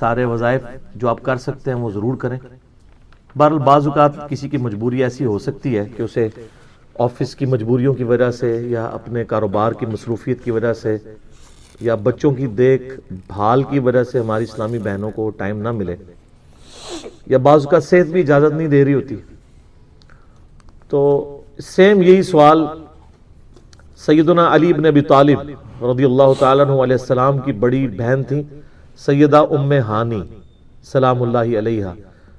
سارے وظائف جو آپ کر سکتے ہیں وہ ضرور کریں. بہرحال بعض اوقات کسی کی مجبوری ایسی ہو سکتی ہے کہ اسے آفس کی مجبوریوں کی وجہ سے یا اپنے کاروبار کی مصروفیت کی وجہ سے یا بچوں کی دیکھ بھال کی وجہ سے ہماری اسلامی بہنوں کو ٹائم نہ ملے، یا بعض اوقات صحت بھی اجازت نہیں دے رہی ہوتی. تو سیم یہی سوال سیدنا علی بن ابی طالب رضی اللہ تعالیٰ عنہ علیہ السلام کی بڑی بہن تھی سیدہ ام ہانی سلام اللہ علیہا،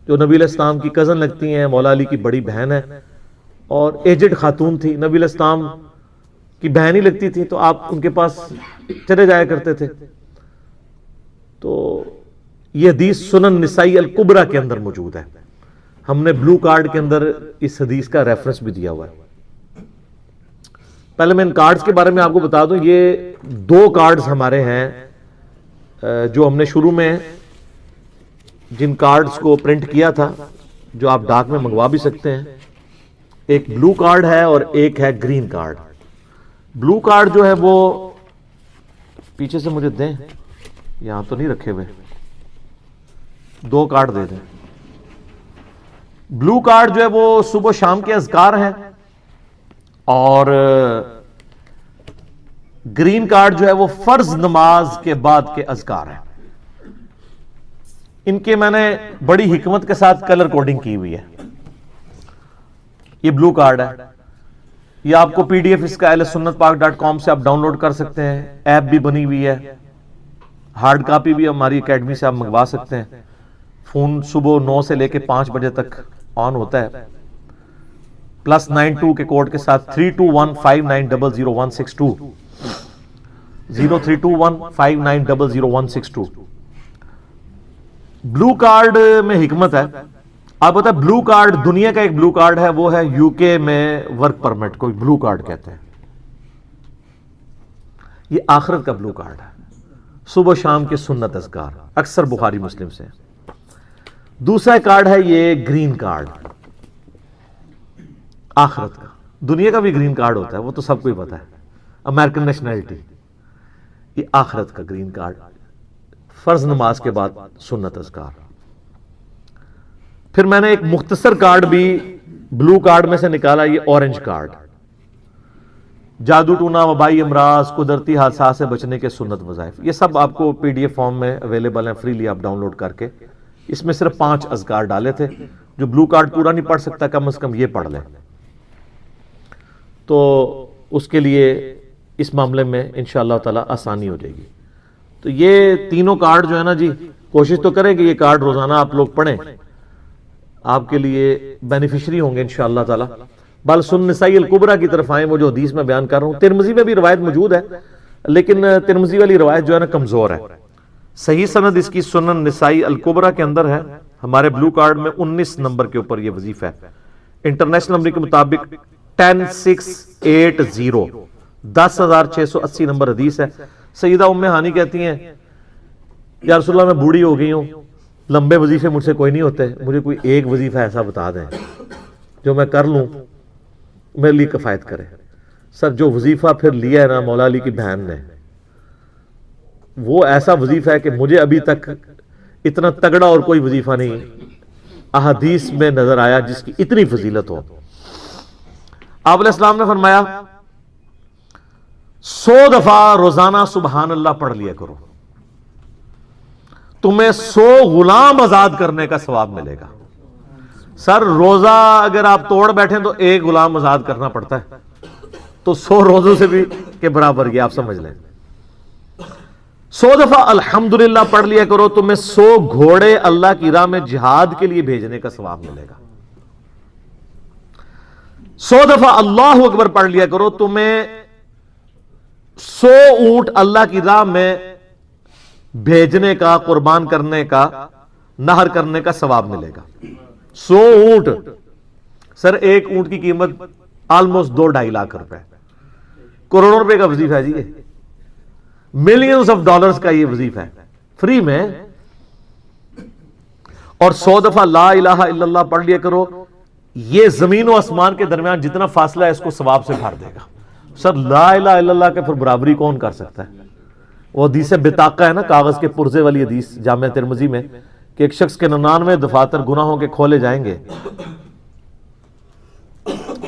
جو نبی علیہ السلام کی کزن لگتی ہیں، مولا علی کی بڑی بہن ہے اور ایجڈ خاتون تھی، نبی علیہ السلام کی بہن ہی لگتی تھی، تو آپ ان کے پاس چلے جایا کرتے تھے. تو یہ حدیث سنن نسائی الکبریٰ کے اندر موجود ہے. ہم نے بلو کارڈ کے اندر اس حدیث کا ریفرنس بھی دیا ہوا ہے. پہلے میں ان کارڈز کے بارے میں آپ کو بتا دوں، یہ 2 کارڈز ہمارے ہیں جو ہم نے شروع میں جن کارڈز کو پرنٹ کیا تھا، جو آپ ڈاک میں منگوا بھی سکتے ہیں. ایک بلو کارڈ ہے اور ایک ہے گرین کارڈ. بلو کارڈ جو ہے وہ پیچھے سے مجھے دیں، یہاں تو نہیں رکھے ہوئے، 2 کارڈ دے دیں. بلو کارڈ جو ہے وہ صبح و شام کے اذکار ہیں، اور گرین کارڈ جو ہے وہ فرض نماز کے بعد کے اذکار ہیں. ان کے میں نے بڑی حکمت کے ساتھ کلر کوڈنگ کی ہوئی ہے. یہ بلو کارڈ ہے، یہ آپ کو پی ڈی ایف اس کا ahlsunnatpak.com سے آپ ڈاؤن لوڈ کر سکتے ہیں. ایپ بھی بنی ہوئی ہے، ہارڈ کاپی بھی ہماری اکیڈمی سے آپ منگوا سکتے ہیں. فون صبح 9 سے لے کے 5 بجے تک آن ہوتا ہے. +92 کے کوڈ کے ساتھ 3215900162 032159000162. بلو کارڈ میں حکمت ہے. آپ بتا، بلو کارڈ دنیا کا ایک بلو کارڈ ہے، وہ ہے یو کے میں ورک پرمٹ کو بلو کارڈ کہتے ہیں. یہ آخرت کا بلو کارڈ ہے، صبح شام کے سنت اذکار اکثر بخاری مسلم سے. دوسرا کارڈ ہے یہ گرین کارڈ، آخرت کا. دنیا کا بھی گرین کارڈ ہوتا ہے، وہ تو سب کو ہی پتا ہے، امریکن نیشنلٹی. یہ آخرت کا گرین کارڈ، فرض نماز کے بعد سنت اذکار. پھر میں نے ایک مختصر کارڈ بھی بلو کارڈ میں سے نکالا، یہ اورنج کارڈ. جادو ٹونا، وبائی امراض، قدرتی حادثات سے بچنے کے سنت وظائف. یہ سب آپ کو پی ڈی ایف فارم میں اویلیبل ہیں، فریلی آپ ڈاؤن لوڈ کر کے. اس میں صرف 5 اذکار ڈالے تھے. جو بلو کارڈ پورا نہیں پڑھ سکتا کم از کم یہ پڑھ لیں، تو اس کے لیے اس معاملے میں انشاءاللہ تعالی آسانی ہو جائے گی. تو یہ تینوں کارڈ جو ہے نا جی، کوشش تو کریں کہ یہ کارڈ روزانہ آپ لوگ پڑھیں، آپ کے لیے بینیفیشری ہوں گے انشاءاللہ تعالی. بل سنن نسائی الکبریٰ کی طرف آئیں، وہ جو حدیث میں بیان کر رہا ہوں. ترمذی میں بھی روایت موجود ہے، لیکن ترمذی والی روایت جو ہے نا کمزور ہے. صحیح سند اس کی سنن نسائی الکبریٰ کے اندر ہے. ہمارے بلو کارڈ میں 19 نمبر کے اوپر یہ وظیفہ ہے. انٹرنیشنل نمبر کے مطابق 10680 10680 نمبر حدیث ہے. سیدہ ام ہانی کہتی ہیں یا رسول اللہ میں بوڑھی ہو گئی ہوں، لمبے وظیفے مجھ سے کوئی نہیں ہوتے، مجھے کوئی ایک وظیفہ ایسا بتا دیں جو میں کر لوں میرے لیے کفایت کرے. سر جو وظیفہ پھر لیا ہے نا مولا علی کی بہن نے، وہ ایسا وظیفہ ہے کہ مجھے ابھی تک اتنا تگڑا اور کوئی وظیفہ نہیں احادیث میں نظر آیا جس کی اتنی فضیلت ہو. آپ علیہ السلام نے فرمایا 100 دفعہ روزانہ سبحان اللہ پڑھ لیا کرو، تمہیں 100 غلام آزاد کرنے کا ثواب ملے گا. سر روزہ اگر آپ توڑ بیٹھیں تو ایک غلام آزاد کرنا پڑتا ہے، تو 100 روزوں سے بھی کے برابر یہ آپ سمجھ لیں. 100 دفعہ الحمدللہ پڑھ لیا کرو، تمہیں 100 گھوڑے اللہ کی راہ میں جہاد کے لیے بھیجنے کا ثواب ملے گا. 100 دفعہ اللہ اکبر پڑھ لیا کرو، تمہیں 100 اونٹ اللہ کی راہ میں بھیجنے کا، قربان کرنے کا، نہر کرنے کا ثواب ملے گا. 100 اونٹ، سر ایک اونٹ کی قیمت آلموسٹ 2-2.5 لاکھ روپے، کروڑوں روپے کا وظیفہ ہے جی. یہ ملینز آف ڈالرز کا یہ وظیفہ ہے فری میں. اور 100 دفعہ لا الہ الا اللہ پڑھ لیا کرو، یہ زمین و آسمان کے درمیان جتنا فاصلہ ہے اس کو ثواب سے بھر دے گا. سر لا الہ الا اللہ کے پھر برابری کون کر سکتا ہے؟ وہ حدیث بطاقہ ہے نا، کاغذ کے پرزے والی حدیث جامع ترمذی میں، کہ ایک شخص کے 99 دفاتر گناہوں کے کھولے جائیں گے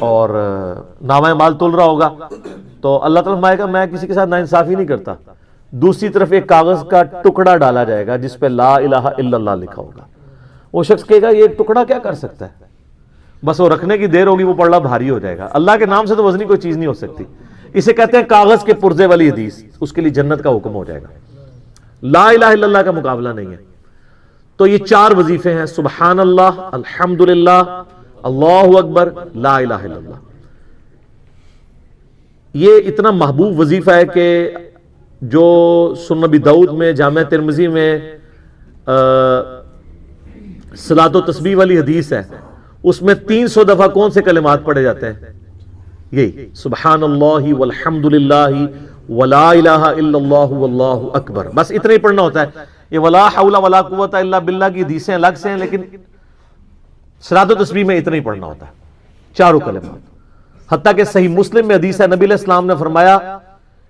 اور نامہ اعمال تل رہا ہوگا تو اللہ تعالیٰ فرمائے گا میں کسی کے ساتھ ناانصافی نہیں کرتا. دوسری طرف ایک کاغذ کا ٹکڑا ڈالا جائے گا جس پہ لا الہ الا اللہ لکھا ہوگا. وہ شخص کہے گا یہ ایک ٹکڑا کیا کر سکتا ہے، بس وہ رکھنے کی دیر ہوگی وہ پڑھنا بھاری ہو جائے گا. اللہ کے نام سے تو وزنی کوئی چیز نہیں ہو سکتی. اسے کہتے ہیں کاغذ کے پرزے والی حدیث. اس کے لیے جنت کا حکم ہو جائے گا. لا الہ الا اللہ کا مقابلہ نہیں ہے. تو یہ 4 وظیفے ہیں، سبحان اللہ، الحمدللہ، اللہ اکبر، لا الہ الا اللہ. یہ اتنا محبوب وظیفہ ہے کہ جو سنن ابی داؤد میں، جامع ترمذی میں صلاۃ و تسبیح والی حدیث ہے، اس میں 300 دفعہ کون سے کلمات پڑھے جاتے ہیں؟ یہی سبحان اللہ والحمدللہ ولا الہ الا اللہ واللہ اکبر. بس اتنا ہی پڑھنا ہوتا ہے. یہ ولا حول ولا قوت الا باللہ کی حدیثیں الگ سے ہیں، لیکن صلاۃ و تسبیح میں اتنا ہی پڑھنا ہوتا ہے، 4 کلمات. حتیٰ کہ صحیح مسلم میں حدیث ہے، نبی علیہ السلام نے فرمایا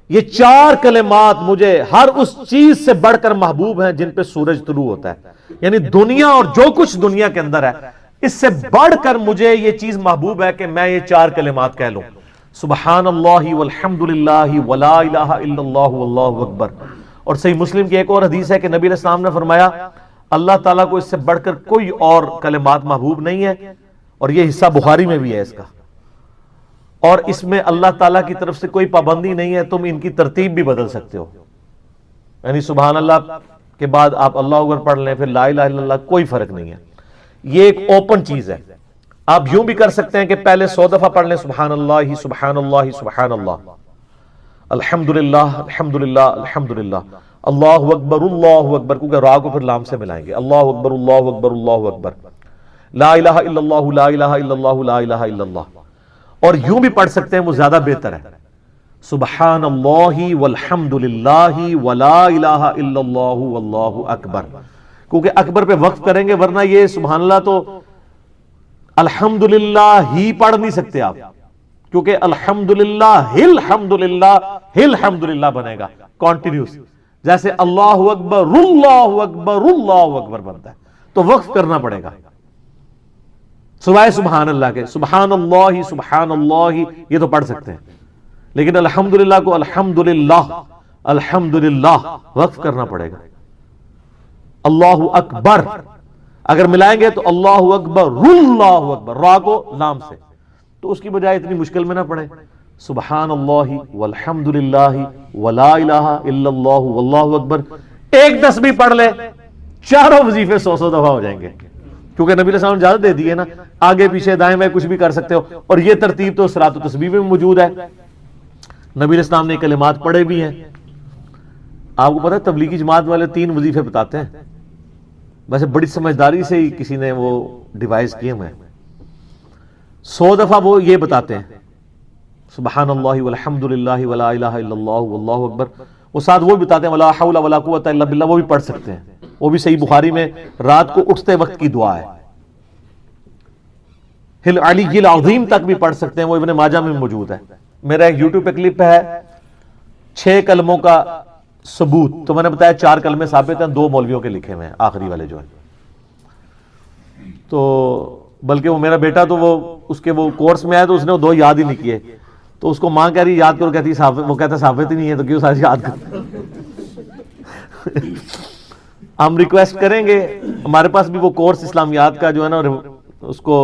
یہ 4 کلمات مجھے ہر اس چیز سے بڑھ کر محبوب ہیں جن پہ سورج طلوع ہوتا ہے. یعنی دنیا اور جو کچھ دنیا کے اندر ہے اس سے بڑھ کر مجھے یہ چیز محبوب ہے کہ میں یہ 4 کلمات کہہ لوں، سبحان اللہ والحمدللہ ولا الہ الا اللہ واللہ اکبر. اور صحیح مسلم کی ایک اور حدیث ہے کہ نبی علیہ السلام نے فرمایا اللہ تعالیٰ کو اس سے بڑھ کر کوئی اور کلمات محبوب نہیں ہے. اور یہ حصہ بخاری میں بھی ہے اس کا، اور اس میں اللہ تعالیٰ کی طرف سے کوئی پابندی نہیں ہے، تم ان کی ترتیب بھی بدل سکتے ہو. یعنی سبحان اللہ کے بعد آپ اللہ اکبر پڑھ لیں، پھر لا الہ الا اللہ، کوئی فرق نہیں ہے. یہ ایک اوپن چیز ہے. آپ یوں بھی کر سکتے ہیں کہ پہلے 100 دفعہ پڑھ لیں سبحان اللہ سبحان اللہ سبحان اللہ، الحمدللہ الحمدللہ الحمدللہ، اللہ اکبر، کیونکہ را کو پھر لام سے ملائیں گے، اللہ اکبر اللہ اکبر اللہ اکبر، لا الہ الا اللہ لا الہ الا اللہ لا الہ الا اللہ. اور یوں بھی پڑھ سکتے ہیں، وہ زیادہ بہتر ہے، سبحان اللہ والحمدللہ ولا الہ الا اللہ واللہ اکبر. کیونکہ اکبر پہ وقف کریں گے، ورنہ یہ سبحان اللہ تو الحمدللہ ہی پڑھ نہیں سکتے آپ، کیونکہ الحمدللہ الحمدللہ بنے گا کانٹینیوس، جیسے اللہ اکبر اللہ اکبر اللہ اکبر بنتا ہے. تو وقف کرنا پڑے گا سوائے سبحان اللہ کے. سبحان اللہ یہ تو پڑھ سکتے ہیں، لیکن الحمدللہ کو الحمدللہ الحمدللہ وقف کرنا پڑے گا. اللہ اکبر اگر ملائیں گے تو اللہ اکبر اللہ اکبر، را کو لام سے، تو اس کی بجائے اتنی مشکل میں نہ پڑھیں، سبحان اللہ والحمدللہ ولا الہ الا اللہ واللہ اکبر. ایک تسبیح پڑھ لے، 4 وظیفے 100 دفعہ ہو جائیں گے، کیونکہ نبی علیہ السلام نے اجازت دے دی ہے نا، آگے پیچھے دائیں بائیں کچھ بھی کر سکتے ہو. اور یہ ترتیب تو صلاۃ و تسبیح میں موجود ہے. نبی علیہ السلام نے کلمات پڑھے بھی ہیں. آپ کو پتہ ہے تبلیغی جماعت والے 3 وظیفے بتاتے ہیں، ویسے بڑی سمجھداری سے ہی کسی نے وہ ڈیوائس کیے ہوئے ہیں. 100 دفعہ وہ یہ بتاتے ہیں سبحان اللہ والحمدللہ ولا الہ الا اللہ واللہ اکبر. وہ ساتھ وہ بتاتے ہیں ولا حول ولا قوت الا باللہ، وہ بھی پڑھ سکتے ہیں. وہ بھی صحیح بخاری میں رات کو اٹھتے وقت کی دعا ہے. ہل علی العظیم تک بھی پڑھ سکتے ہیں، وہ ابن ماجہ میں موجود ہے. میرا ایک یوٹیوب پہ کلپ ہے 6 کلموں کا ثبوت، تو میں نے بتایا 4 کلمے ثابت ہیں، 2 مولویوں کے لکھے ہوئے ہیں، آخری والے جو ہیں. تو بلکہ وہ میرا بیٹا تو وہ اس کے وہ کورس میں آیا تو اس نے وہ 2 یاد ہی نہیں کیے، تو اس کو ماں کہہ رہی یاد کرو، کہتی وہ کہتا ثابت ہی نہیں ہے تو کیوں ساری یاد کرتے. ہم ریکویسٹ کریں گے، ہمارے پاس بھی وہ کورس اسلامیات کا جو ہے نا اس کو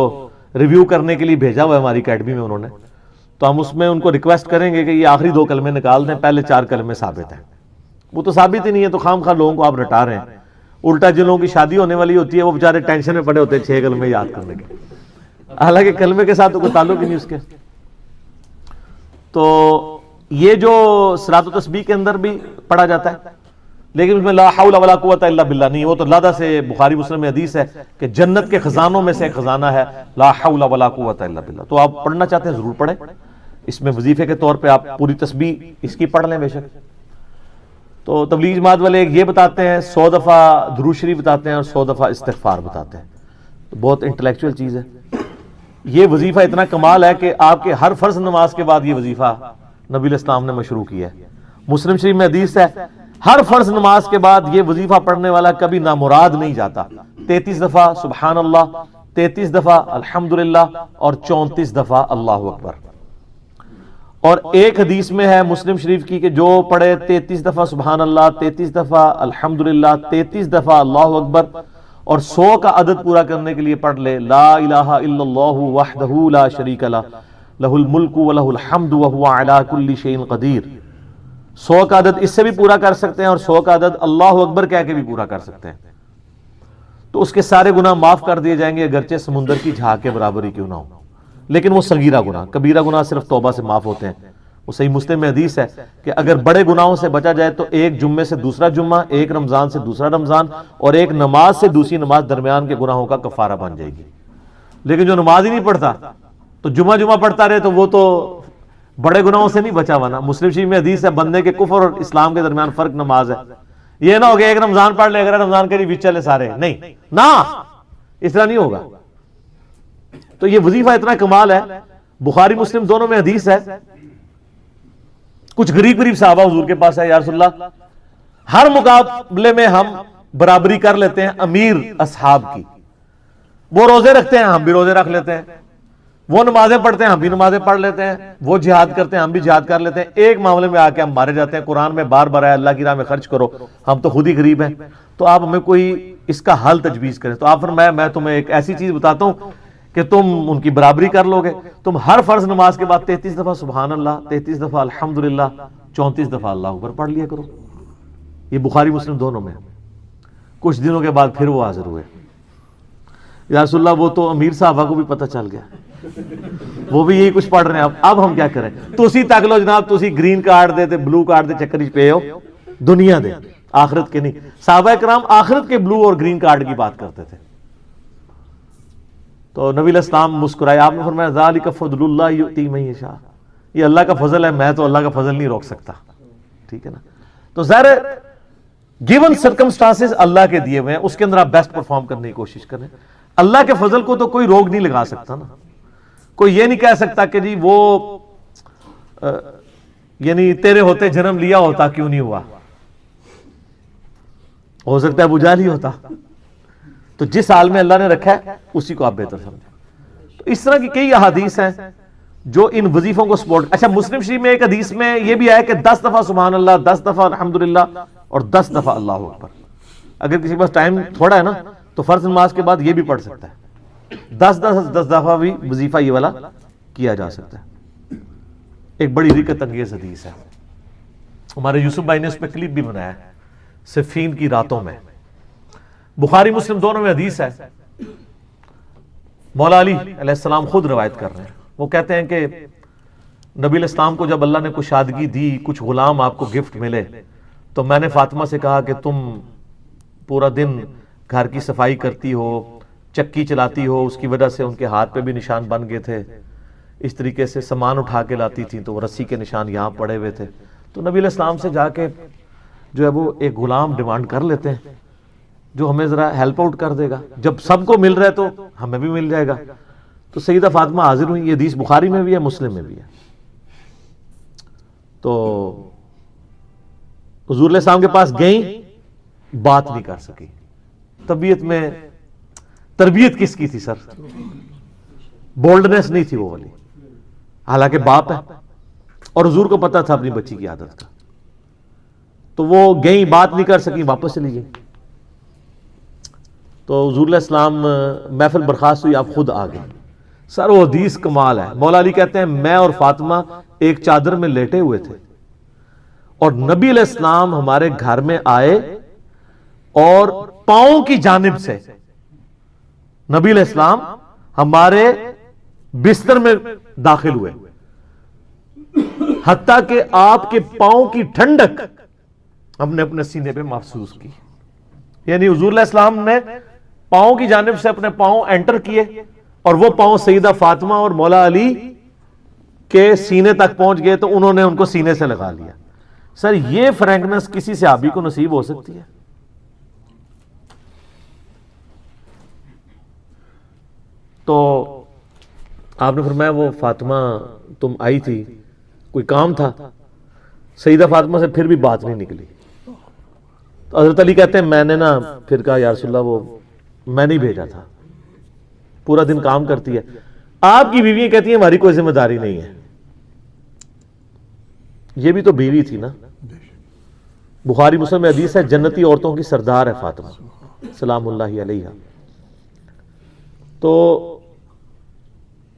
ریویو کرنے کے لیے بھیجا ہوا ہے ہماری اکیڈمی میں انہوں نے، تو ہم اس میں ان کو ریکویسٹ کریں گے کہ یہ آخری 2 کلمے نکال دیں، پہلے 4 کلمے ثابت ہیں. وہ تو ثابت ہی نہیں ہے تو خام خواہ لوگوں کو آپ رٹا رہے ہیں. الٹا جن لوگوں کی شادی ہونے والی ہوتی ہے وہ بیچارے ٹینشن میں پڑے ہوتے ہیں 6 کلمے یاد کرنے کے، حالانکہ کلمے کے ساتھ تو کوئی تعلق ہی نہیں اس کے. تو یہ جو صلاۃ و تسبیح کے اندر بھی پڑھا جاتا ہے، لیکن اس میں لا حول ولا قوت الا باللہ نہیں. وہ تو لادہ سے بخاری مسلم میں حدیث ہے کہ جنت کے خزانوں میں سے ایک خزانہ ہے لا حول ولا قوت الا باللہ. تو آپ پڑھنا چاہتے ہیں ضرور پڑھیں. اس میں وظیفے کے طور پہ آپ پوری تسبیح اس کی پڑھ لیں بے شک. تو تبلیغ جماعت والے یہ بتاتے ہیں 100 دفعہ درود شریف بتاتے ہیں اور 100 دفعہ استغفار بتاتے ہیں. تو بہت انٹلیکچوئل چیز ہے. یہ وظیفہ اتنا کمال ہے کہ آپ کے ہر فرض نماز کے بعد یہ وظیفہ نبی علیہ السلام نے مشروع کیا ہے. مسلم شریف میں حدیث ہے ہر فرض نماز کے بعد یہ وظیفہ پڑھنے والا کبھی نامراد نہیں جاتا. 33 دفعہ سبحان اللہ، 33 دفعہ الحمدللہ اور 34 دفعہ اللہ اکبر. اور ایک حدیث میں ہے مسلم شریف کی کہ جو پڑھے 33 دفعہ سبحان اللہ، 33 دفعہ الحمدللہ، 33 دفعہ اللہ اکبر اور 100 کا عدد پورا کرنے کے لیے پڑھ لے لا الہ الا اللہ وحدہ لا شریک لہ لہ الملک ولہ الحمد وہو علی کل شیء قدیر. 100 کا عدد اس سے بھی پورا کر سکتے ہیں اور 100 کا عدد اللہ اکبر کہہ کے بھی پورا کر سکتے ہیں. تو اس کے سارے گناہ معاف کر دیے جائیں گے اگرچہ سمندر کی جھاگ کے برابر ہی کیوں نہ ہو. لیکن وہ صغیرہ گناہ، کبیرہ گناہ صرف توبہ سے معاف ہوتے ہیں. وہ صحیح مسلم میں حدیث ہے کہ اگر بڑے گناہوں سے بچا جائے تو ایک جمعے سے دوسرا جمعہ، ایک رمضان سے دوسرا رمضان اور ایک نماز سے دوسری نماز درمیان کے گناہوں کا کفارہ بن جائے گی. لیکن جو نماز ہی نہیں پڑھتا تو جمعہ پڑھتا رہے تو وہ تو بڑے گناہوں سے نہیں بچا ہوا نا. مسلم شریف میں حدیث ہے بندے کے کفر اور اسلام کے درمیان فرق نماز ہے. یہ نہ ہوگا ایک رمضان پڑھ لے اگر رمضان کے لیے بیچ چلے سارے، نہیں نہ، اس طرح نہیں ہوگا. تو یہ وظیفہ اتنا کمال ہے. بخاری مسلم دونوں میں حدیث ہے کچھ غریب صحابہ حضور کے پاس ہے، یا رسول اللہ ہر مقابلے میں ہم برابری کر لیتے ہیں امیر اصحاب کی. وہ روزے رکھتے ہیں ہم بھی روزے رکھ لیتے ہیں، وہ نمازیں پڑھتے ہیں ہم بھی نمازیں پڑھ لیتے ہیں، وہ جہاد کرتے ہیں ہم بھی جہاد کر لیتے ہیں. ایک معاملے میں آ کے ہم مارے جاتے ہیں. قرآن میں بار بار ہے اللہ کی راہ میں خرچ کرو، ہم تو خود ہی غریب ہیں، تو آپ ہمیں کوئی اس کا حل تجویز کریں. تو آپ فرمایا میں تمہیں ایک ایسی چیز بتاتا ہوں کہ تم ان کی برابری کر لو گے. تم ہر فرض نماز کے بعد 33 دفعہ سبحان اللہ، 33 دفعہ الحمدللہ، 34 دفعہ اللہ اکبر پڑھ لیا کرو. یہ بخاری مسلم دونوں میں. کچھ دنوں کے بعد پھر وہ حاضر ہوئے، یا رسول اللہ وہ تو امیر صحابہ کو بھی پتہ چل گیا، وہ بھی یہی کچھ پڑھ رہے ہیں. اب ہم کیا کریں؟ تسی تک لو جناب، تسی گرین کارڈ دے تے بلو کارڈ دے چکر پہ ہو، دنیا دے آخرت کے نہیں. صحابہ کرام آخرت کے بلو اور گرین کارڈ کی بات کرتے تھے. تو نبی علیہ السلام مسکرائے، آپ نے فرمایا ذالک فضل اللہ یؤتی من یشاء، یہ اللہ کا فضل ہے، میں تو اللہ کا فضل نہیں روک سکتا. ٹھیک ہے نا؟ تو ظاہر گیون سرکمسٹانسز اللہ کے دیے ہوئے ہیں، اس کے اندر آپ بیسٹ پرفارم کرنے کی کوشش کریں. اللہ کے فضل کو تو کوئی روک نہیں لگا سکتا نا. کوئی یہ نہیں کہہ سکتا کہ جی وہ یعنی تیرے ہوتے جنم لیا ہوتا کیوں نہیں ہوا. ہو سکتا ہے ابو جہل ہی ہوتا. تو جس حال میں اللہ نے رکھا ہے اسی کو آپ بہتر سمجھیں. تو اس طرح کی کئی احادیث ہیں جو ان وظیفوں کو سپورٹ. اچھا مسلم شریف میں ایک حدیث میں یہ بھی ہے کہ 10 دفعہ سبحان اللہ، 10 دفعہ الحمدللہ اور 10 دفعہ اللہ اکبر. اگر کسی کے پاس ٹائم تھوڑا ہے نا تو فرض نماز کے بعد یہ بھی پڑھ سکتا ہے. 10 دفعہ بھی وظیفہ یہ والا کیا جا سکتا ہے. ایک بڑی رکت انگیز حدیث ہے، ہمارے یوسف بھائی نے اس پہ کلپ بھی بنایا ہے، صفین کی راتوں میں. بخاری مسلم دونوں میں حدیث ہے. مولا علی علیہ السلام خود روایت کر رہے ہیں. وہ کہتے ہیں کہ نبی علیہ السلام کو جب اللہ نے کشادگی دی، کچھ غلام آپ کو گفٹ ملے، تو میں نے فاطمہ سے کہا کہ تم پورا دن گھر کی صفائی کرتی ہو، چکی چلاتی ہو، اس کی وجہ سے ان کے ہاتھ پہ بھی نشان بن گئے تھے. اس طریقے سے سامان اٹھا کے لاتی تھیں تو وہ رسی کے نشان یہاں پڑے ہوئے تھے. تو نبی علیہ السلام سے جا کے جو ہے وہ ایک غلام ڈیمانڈ کر لیتے ہیں جو ہمیں ذرا ہیلپ آؤٹ کر دے گا. جب سب کو مل رہا ہے تو ہمیں بھی مل جائے گا. تو سیدہ فاطمہ حاضر ہوئی. یہ حدیث بخاری میں بھی ہے، مسلم میں بھی ہے. تو حضور علیہ السلام کے پاس گئیں، بات نہیں کر سکی. طبیعت میں تربیت کس کی تھی سر؟ بولڈنس نہیں تھی وہ والی، حالانکہ باپ ہے اور حضور کو پتا تھا اپنی بچی کی عادت کا. تو وہ گئیں، بات نہیں کر سکی، واپس چلی گئی. تو حضور علیہ السلام محفل برخاست ہوئی، آپ خود آ گئے. سر وہ حدیث کمال ہے. مولا علی کہتے ہیں میں اور فاطمہ ایک چادر میں لیٹے ہوئے تھے اور نبی علیہ السلام ہمارے گھر میں آئے اور پاؤں کی جانب سے نبی علیہ السلام ہمارے بستر میں داخل ہوئے، حتیٰ کہ آپ کے پاؤں کی ٹھنڈک ہم نے اپنے سینے پہ محسوس کی. یعنی حضور علیہ السلام نے پاؤں کی جانب سے اپنے پاؤں انٹر کیے اور وہ پاؤں سیدہ فاطمہ اور مولا علی کے سینے تک پہنچ گئے تو انہوں نے ان کو سینے سے لگا لیا. سر یہ فرینکنس کسی صحابی کو نصیب ہو سکتی ہے؟ تو آپ نے فرمایا وہ فاطمہ تم آئی تھی، کوئی کام تھا؟ سیدہ فاطمہ سے پھر بھی بات نہیں نکلی. تو حضرت علی کہتے ہیں میں نے نا پھر کہا یا رسول اللہ وہ میں نہیں بھیجا تھا, پورا دن کام کرتی ہے. آپ کی بیویاں کہتی ہیں ہماری کوئی ذمہ داری نہیں ہے. یہ بھی تو بیوی تھی نا. بخاری مسلم میں حدیث ہے جنتی عورتوں کی سردار ہے فاطمہ سلام اللہ علیہا. تو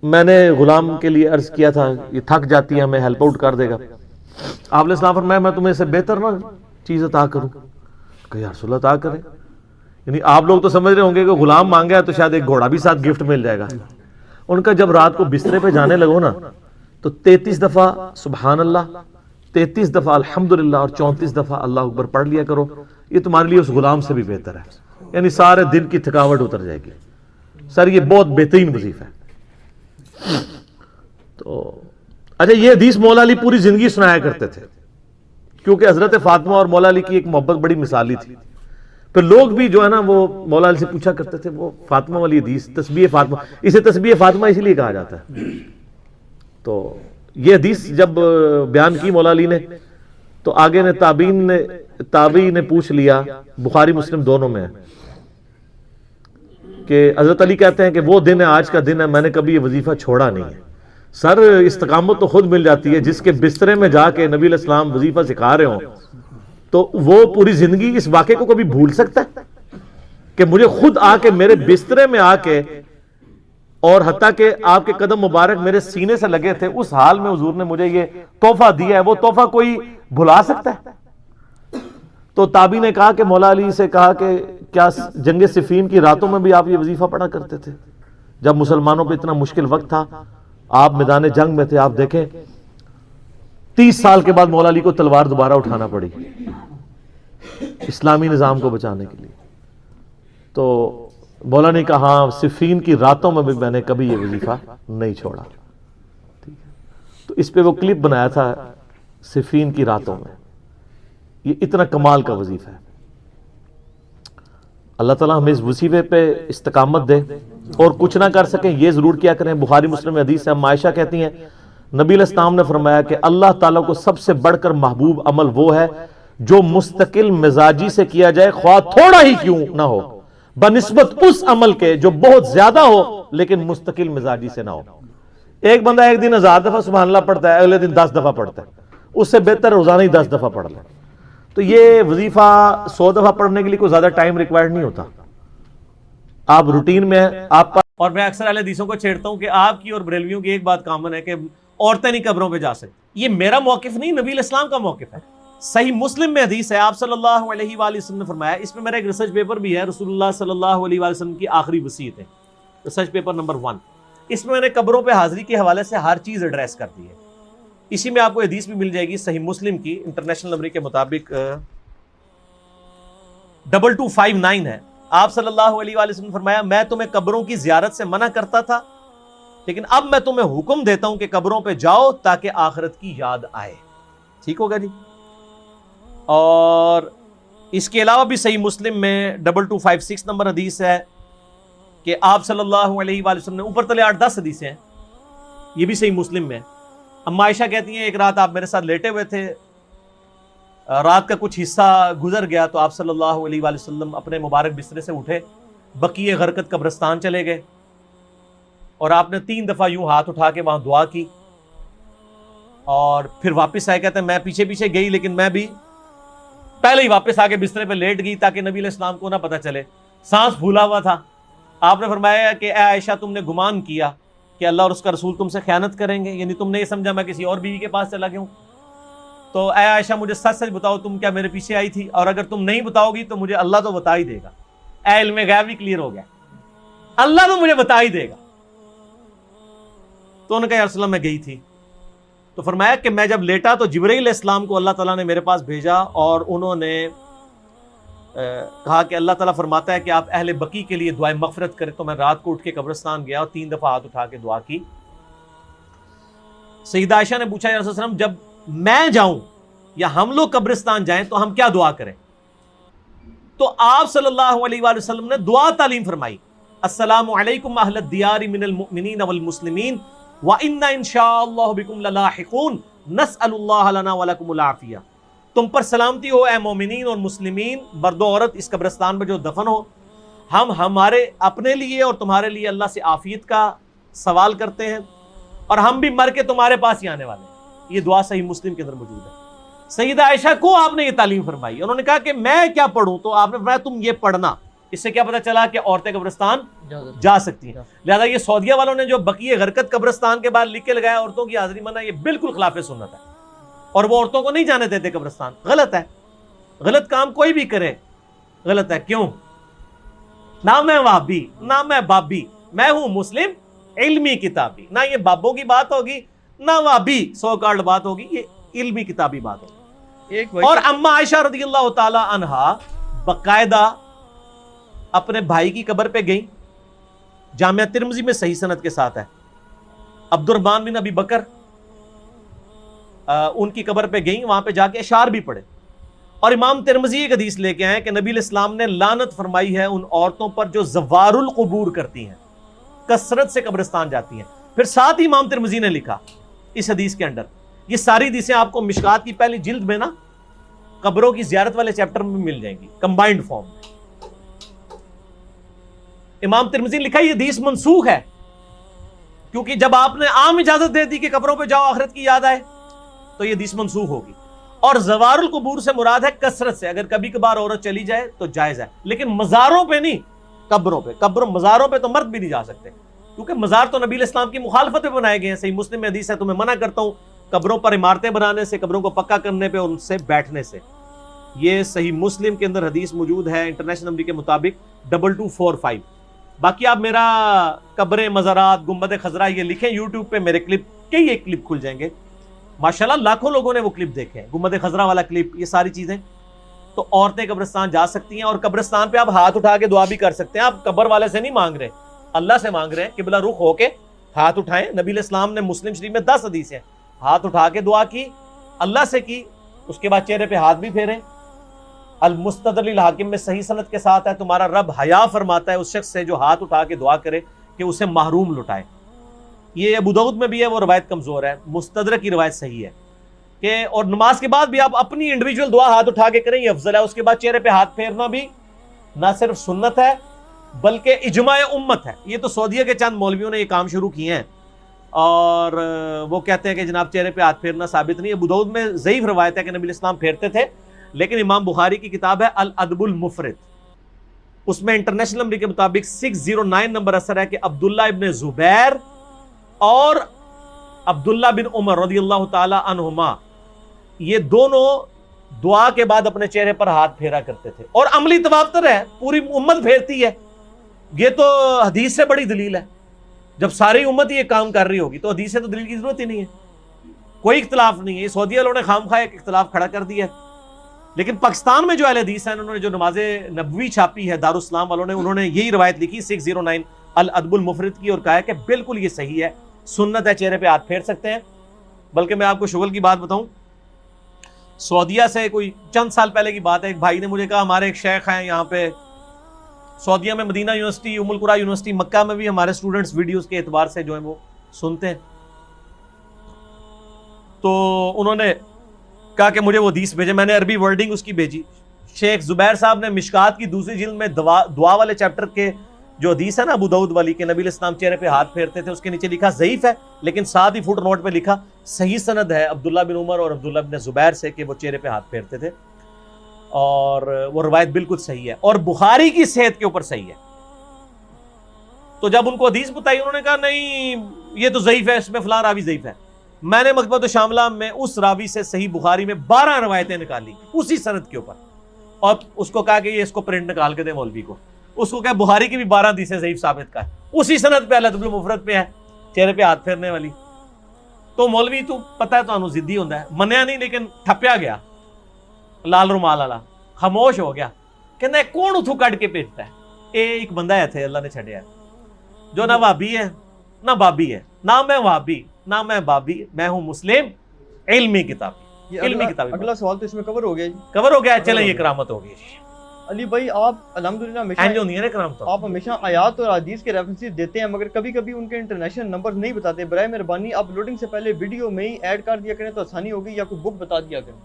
میں نے غلام کے لیے عرض کیا تھا یہ تھک جاتی ہے ہمیں ہیلپ آؤٹ کر دے گا. آپ نے السلام فرمایا میں تمہیں اس سے بہتر نہ چیز عطا کروں. کہ یا رسول اللہ عطا کرے. یعنی آپ لوگ تو سمجھ رہے ہوں گے کہ غلام مانگا ہے تو شاید ایک گھوڑا بھی ساتھ گفٹ مل جائے گا. ان کا جب رات کو بسترے پہ جانے لگو نا تو 33 دفعہ سبحان اللہ, 33 دفعہ الحمدللہ اور 34 دفعہ اللہ اکبر پڑھ لیا کرو. یہ تمہارے لیے اس غلام سے بھی بہتر ہے. یعنی سارے دن کی تھکاوٹ اتر جائے گی. سر یہ بہت بہترین وظیفہ ہے. تو اچھا یہ حدیث مولا علی پوری زندگی سنایا کرتے تھے کیونکہ حضرت فاطمہ اور مولا علی کی ایک محبت بڑی مثالی تھی. پھر لوگ بھی جو ہے نا وہ مولا علی سے پوچھا کرتے تھے وہ فاطمہ والی حدیث تسبیح فاطمہ, اسے تسبیح فاطمہ اس لیے کہا جاتا ہے. تو یہ حدیث جب بیان کی مولا علی نے تو آگے نے تابعی نے پوچھ لیا, بخاری مسلم دونوں میں ہے, کہ حضرت علی کہتے ہیں کہ وہ دن ہے آج کا دن ہے میں نے کبھی یہ وظیفہ چھوڑا نہیں ہے. سر استقامت تو خود مل جاتی ہے جس کے بسترے میں جا کے نبی علیہ السلام وظیفہ سکھا رہے ہوں تو وہ پوری زندگی اس واقعے کو کبھی بھول سکتا ہے کہ مجھے خود آ کے میرے بسترے میں آ کے اور حتیٰ کہ آپ کے قدم مبارک میرے سینے سے لگے تھے اس حال میں حضور نے مجھے یہ تحفہ دیا ہے, وہ تحفہ کوئی بھلا سکتا ہے؟ تو تابعی نے کہا کہ مولا علی سے کہا کہ کیا جنگ صفین کی راتوں میں بھی آپ یہ وظیفہ پڑھا کرتے تھے جب مسلمانوں پہ اتنا مشکل وقت تھا, آپ میدان جنگ میں تھے. آپ دیکھیں 30 سال کے بعد مولا علی کو تلوار دوبارہ اٹھانا پڑی اسلامی نظام کو بچانے کے لیے. تو مولا نے کہا ہاں صفین کی راتوں میں بھی میں نے کبھی یہ وظیفہ نہیں چھوڑا. تو اس پہ وہ کلپ بنایا تھا صفین کی راتوں میں. یہ اتنا کمال کا وظیفہ ہے. اللہ تعالیٰ ہمیں اس وظیفے پہ استقامت دے اور کچھ نہ کر سکیں یہ ضرور کیا کریں. بخاری مسلم میں حدیث ہے, عائشہ کہتی ہیں نبی علیہ السلام نے فرمایا کہ اللہ تعالیٰ کو سب سے بڑھ کر محبوب عمل وہ ہے جو مستقل مزاجی سے کیا جائے خواہ تھوڑا ہی کیوں نہ ہو, بنسبت اس عمل کے جو بہت زیادہ ہو لیکن مستقل مزاجی سے نہ ہو. ایک بندہ ایک دن 1000 دفعہ سبحان اللہ پڑھتا ہے, اگلے دن 10 دفعہ پڑھتا ہے, اس سے بہتر روزانہ ہی 10 دفعہ پڑھ لے. تو یہ وظیفہ 100 دفعہ پڑھنے کے لیے کوئی زیادہ ٹائم ریکوائرڈ نہیں ہوتا. آپ روٹین میں آپ. اور میں اکثر اہل حدیثوں کو چھیڑتا ہوں کہ آپ کی اور بریلویوں کی ایک بات کامن ہے کہ عورتیں نہیں قبروں پہ جا سکتی. یہ میرا موقف نہیں, نبی علیہ السلام کا موقف ہے. صحیح مسلم میں حدیث ہے, آپ صلی اللہ علیہ وآلہ وسلم نے فرمایا, اس میں میرا ایک ریسرچ پیپر بھی ہے, رسول اللہ صلی اللہ علیہ وآلہ وسلم کی آخری وصیت ہے, ریسرچ پیپر نمبر 1. اس میں نے قبروں پہ حاضری کے حوالے سے ہر چیز ایڈریس کر دی ہے. اسی میں آپ کو حدیث بھی مل جائے گی صحیح مسلم کی, انٹرنیشنل نمبر کے مطابق 2259 ہے. آپ صلی اللہ علیہ وآلہ وسلم نے فرمایا میں تمہیں قبروں کی زیارت سے منع کرتا تھا لیکن اب میں تمہیں حکم دیتا ہوں کہ قبروں پہ جاؤ تاکہ آخرت کی یاد آئے. ٹھیک ہوگا جی. اور اس کے علاوہ بھی صحیح مسلم میں 2256 نمبر حدیث ہے کہ آپ صلی اللہ علیہ وآلہ وسلم نے, اوپر تلے 8-10 حدیثیں ہیں, یہ بھی صحیح مسلم میں. اما عائشہ کہتی ہیں ایک رات آپ میرے ساتھ لیٹے ہوئے تھے, رات کا کچھ حصہ گزر گیا تو آپ صلی اللہ علیہ وآلہ وسلم اپنے مبارک بسترے سے اٹھے, بقیع غرقد قبرستان چلے گئے اور آپ نے 3 دفعہ یوں ہاتھ اٹھا کے وہاں دعا کی اور پھر واپس آئے. کہتے ہیں میں پیچھے پیچھے گئی لیکن میں بھی پہلے ہی واپس آ کے بسترے پہ لیٹ گئی تاکہ نبی علیہ السلام کو نہ پتہ چلے, سانس پھولا ہوا تھا. آپ نے فرمایا کہ اے عائشہ تم نے گمان کیا کہ اللہ اور اس کا رسول تم سے خیانت کریں گے, یعنی تم نے یہ سمجھا میں کسی اور بیوی کے پاس چلا گیا ہوں. تو اے عائشہ مجھے سچ سچ بتاؤ تم کیا میرے پیچھے آئی تھی, اور اگر تم نہیں بتاؤ گی تو مجھے اللہ تو بتا ہی دے گا. اے علم غیب بھی کلیئر ہو گیا, اللہ تو مجھے بتا ہی دے گا. تو انہوں نے کہا یا رسول اللہ میں گئی تھی. تو فرمایا کہ میں جب لیٹا تو جبرائیل علیہ السلام کو اللہ تعالیٰ نے میرے پاس بھیجا اور انہوں نے کہا کہ اللہ تعالیٰ فرماتا ہے کہ آپ اہل بقیع کے لیے دعائیں مغفرت کریں. تو میں رات کو اٹھ کے قبرستان گیا اور 3 دفعہ ہاتھ اٹھا کے دعا کی. سیدہ عائشہ نے پوچھا یا رسول اللہ جب میں جاؤں یا ہم لوگ قبرستان جائیں تو ہم کیا دعا کریں؟ تو آپ صلی اللہ علیہ وآلہ وسلم نے دعا تعلیم فرمائی, السلام علیکم اہل الدیار من المؤمنین والمسلمین وَإِنَّا إِن شَاءَ اللَّهُ بِكُمْ لَلَاحِقُونَ نسأل اللہ لنا ولکم العافیہ، تم پر سلامتی ہو اے مومنین اور مسلمین، مرد و عورت اس قبرستان میں جو دفن ہو، ہم ہمارے اپنے لیے اور تمہارے لیے اللہ سے عافیت کا سوال کرتے ہیں، اور ہم بھی مر کے تمہارے پاس ہی آنے والے ہیں۔ یہ دعا صحیح مسلم کے اندر موجود ہے۔ سیدہ عائشہ کو آپ نے یہ تعلیم فرمائی، انہوں نے کہا کہ میں کیا پڑھوں، تو آپ نے فرمایا تم یہ پڑھنا۔ اس سے کیا پتہ چلا کہ عورتیں قبرستان جا سکتی ہیں۔ لہذا یہ سعودیہ والوں نے جو بقیہ غرقت قبرستان کے بعد لکھ کے لگایا عورتوں کی حاضری منع، یہ بالکل خلاف سنت ہے، اور وہ عورتوں کو نہیں جانے دیتے قبرستان۔ غلط ہے، غلط کام کوئی بھی کرے غلط ہے۔ کیوں؟ نہ میں وہابی نہ میں بابی، میں ہوں مسلم علمی کتابی۔ نہ یہ بابوں کی بات ہوگی نہ وہابی سو کارڈ بات ہوگی، یہ علمی کتابی بات ہوگی۔ اور اما عائشہ رضی اللہ تعالی عنہا باقاعدہ اپنے بھائی کی قبر پہ گئیں، جامعہ ترمذی میں صحیح سند کے ساتھ ہے، عبد الرحمن بن ابی بکر ان کی قبر پہ گئیں، وہاں پہ جا کے اشعار بھی پڑھے، اور امام ترمذی ایک حدیث لے کے آئے کہ نبی علیہ السلام نے لعنت فرمائی ہے ان عورتوں پر جو زوار القبور کرتی ہیں، کثرت سے قبرستان جاتی ہیں۔ پھر ساتھ ہی امام ترمذی نے لکھا اس حدیث کے اندر، یہ ساری حدیثیں آپ کو مشکات کی پہلی جلد میں نا قبروں کی زیارت والے چیپٹر میں مل جائیں گی کمبائنڈ فارم میں۔ امام ترمذی نے لکھا یہ حدیث منسوخ ہے، کیونکہ جب آپ نے عام اجازت دے دی کہ قبروں پہ جاؤ آخرت کی یاد آئے تو یہ حدیث منسوخ ہوگی۔ اور زوار القبور سے مراد ہے کثرت سے، اگر کبھی کبھار عورت چلی جائے تو جائز ہے، لیکن مزاروں پہ نہیں، قبروں پہ۔ مزاروں پہ تو مرد بھی نہیں جا سکتے، کیونکہ مزار تو نبی علیہ السلام کی مخالفت میں بنائے گئے ہیں۔ صحیح مسلم میں حدیث ہے، تمہیں منع کرتا ہوں قبروں پر عمارتیں بنانے سے، قبروں کو پکا کرنے پہ، ان سے بیٹھنے سے۔ یہ صحیح مسلم کے اندر حدیث موجود ہے انٹرنیشنل نمبر کے مطابق 2245۔ باقی آپ میرا قبریں، مزارات، گنبد خضرا یہ لکھیں یوٹیوب پہ، میرے کلپ کئی ایک کلپ کھل جائیں گے، ماشاءاللہ لاکھوں لوگوں نے وہ کلپ دیکھے ہیں، گنبد خضرا والا کلپ، یہ ساری چیزیں۔ تو عورتیں قبرستان جا سکتی ہیں، اور قبرستان پہ آپ ہاتھ اٹھا کے دعا بھی کر سکتے ہیں۔ آپ قبر والے سے نہیں مانگ رہے، اللہ سے مانگ رہے ہیں، قبلہ رخ ہو کے ہاتھ اٹھائیں۔ نبی علیہ السلام نے مسلم شریف میں 10 حدیث ہیں، ہاتھ اٹھا کے دعا کی، اللہ سے کی، اس کے بعد چہرے پہ ہاتھ بھی پھیریں۔ المستدرک الحاکم میں صحیح سند کے ساتھ ہے، تمہارا رب حیا فرماتا ہے اس شخص سے جو ہاتھ اٹھا کے دعا کرے کہ اسے محروم لٹائے۔ یہ ابو داؤد میں بھی ہے، وہ روایت کمزور ہے، مستدرک کی روایت صحیح ہے کہ اور نماز کے بعد بھی آپ اپنی انڈیویجول دعا ہاتھ اٹھا کے کریں، یہ افضل ہے۔ اس کے بعد چہرے پہ ہاتھ پھیرنا بھی نہ صرف سنت ہے بلکہ اجماع امت ہے۔ یہ تو سعودیہ کے چند مولویوں نے یہ کام شروع کیے ہیں، اور وہ کہتے ہیں کہ جناب چہرے پہ ہاتھ پھیرنا ثابت نہیں ہے۔ ابو داؤد میں ضعیف روایت ہے کہ نبی علیہ السلام پھیرتے تھے، لیکن امام بخاری کی کتاب ہے الادب المفرد، اس میں انٹرنیشنل نمبر کے مطابق 609 نمبر اثر ہے کہ عبداللہ ابن زبیر اور عبداللہ بن عمر رضی اللہ تعالی عنہما یہ دونوں دعا کے بعد اپنے چہرے پر ہاتھ پھیرا کرتے تھے، اور عملی تواتر ہے، پوری امت پھیرتی ہے۔ یہ تو حدیث سے بڑی دلیل ہے، جب ساری امت یہ کام کر رہی ہوگی تو حدیث سے تو دلیل کی ضرورت ہی نہیں ہے، کوئی اختلاف نہیں ہے۔ یہ سعودی والوں نے خام خواہ ایک اختلاف کھڑا کر دیا ہے، لیکن پاکستان میں جو اہل حدیث ہیں انہوں نے جو نماز نبوی چھاپی ہے دارالاسلام والوں نے، انہوں نے یہی روایت لکھی 609 الادب المفرد کی، اور کہا ہے کہ بالکل یہ صحیح ہے، سنت ہے، چہرے پہ ہاتھ پھیر سکتے ہیں۔ بلکہ میں آپ کو شغل کی بات بتاؤں، سعودیہ سے کوئی چند سال پہلے کی بات ہے، ایک بھائی نے مجھے کہا ہمارے ایک شیخ ہیں یہاں پہ سعودیہ میں، مدینہ یونیورسٹی، ام القریٰ یونیورسٹی، مکہ میں بھی ہمارے اسٹوڈنٹس ویڈیوز کے اعتبار سے جو ہیں وہ سنتے ہیں، تو انہوں نے کہا کہ مجھے وہ حدیث بھیجے، میں نے عربی ورڈنگ اس کی بھیجی۔ شیخ زبیر صاحب نے مشکات کی دوسری جلد میں دعا والے چیپٹر کے جو حدیث ہے نا ابو داؤد والی کہ نبی علیہ السلام چہرے پہ ہاتھ پھیرتے تھے، اس کے نیچے لکھا ضعیف ہے، لیکن ساتھ ہی فٹ نوٹ پہ لکھا صحیح سند ہے عبداللہ بن عمر اور عبداللہ بن زبیر سے کہ وہ چہرے پہ ہاتھ پھیرتے تھے، اور وہ روایت بالکل صحیح ہے اور بخاری کی صحت کے اوپر صحیح ہے۔ تو جب ان کو حدیث بتائی انہوں نے کہا نہیں یہ تو ضعیف ہے، اس میں فلاں راوی ضعیف ہے۔ میں نے مکتبۃ الشاملہ میں اس راوی سے صحیح بخاری میں 12 روایتیں نکالی اسی سند کے اوپر، اور اس کو کہا کہ یہ اس کو پرنٹ نکال کے دے مولوی کو، اس کو کہا بخاری کی بھی 12 حدیثیں ضعیف ثابت کا ہے، اسی سند پہ الادب المفرد پہ ہے چہرے پہ ہاتھ پھیرنے والی۔ تو مولوی تو پتہ ہے تو ضدی ہوتا ہے، منیا نہیں لیکن ٹھپیا گیا، لال رومال والا خاموش ہو گیا، کہنا ہے کون اتھو کٹ کے بھیجتا ہے؟ ایک بندہ ہے تھے اللہ نے چھڑیا ہے جو نہ وہابی ہے نہ بابی ہے، نہ میں وہابی نہ میں بابی، میں ہوں مسلم علمی کتابی، علمی کتابی۔ اگلا سوال تو اس میں کور ہو گیا جی، کور ہو گیا، چلیں یہ کرامت ہو گئی۔ علی بھائی آپ الحمدللہ آپ ہمیشہ آیات اور حدیث کے ریفرنسز دیتے ہیں، مگر کبھی کبھی ان کے انٹرنیشنل نمبر نہیں بتاتے. برائے مہربانی آپ لوڈنگ سے پہلے ویڈیو میں ہی ایڈ کر دیا کریں تو آسانی ہوگی، یا کوئی بک بتا دیا کریں.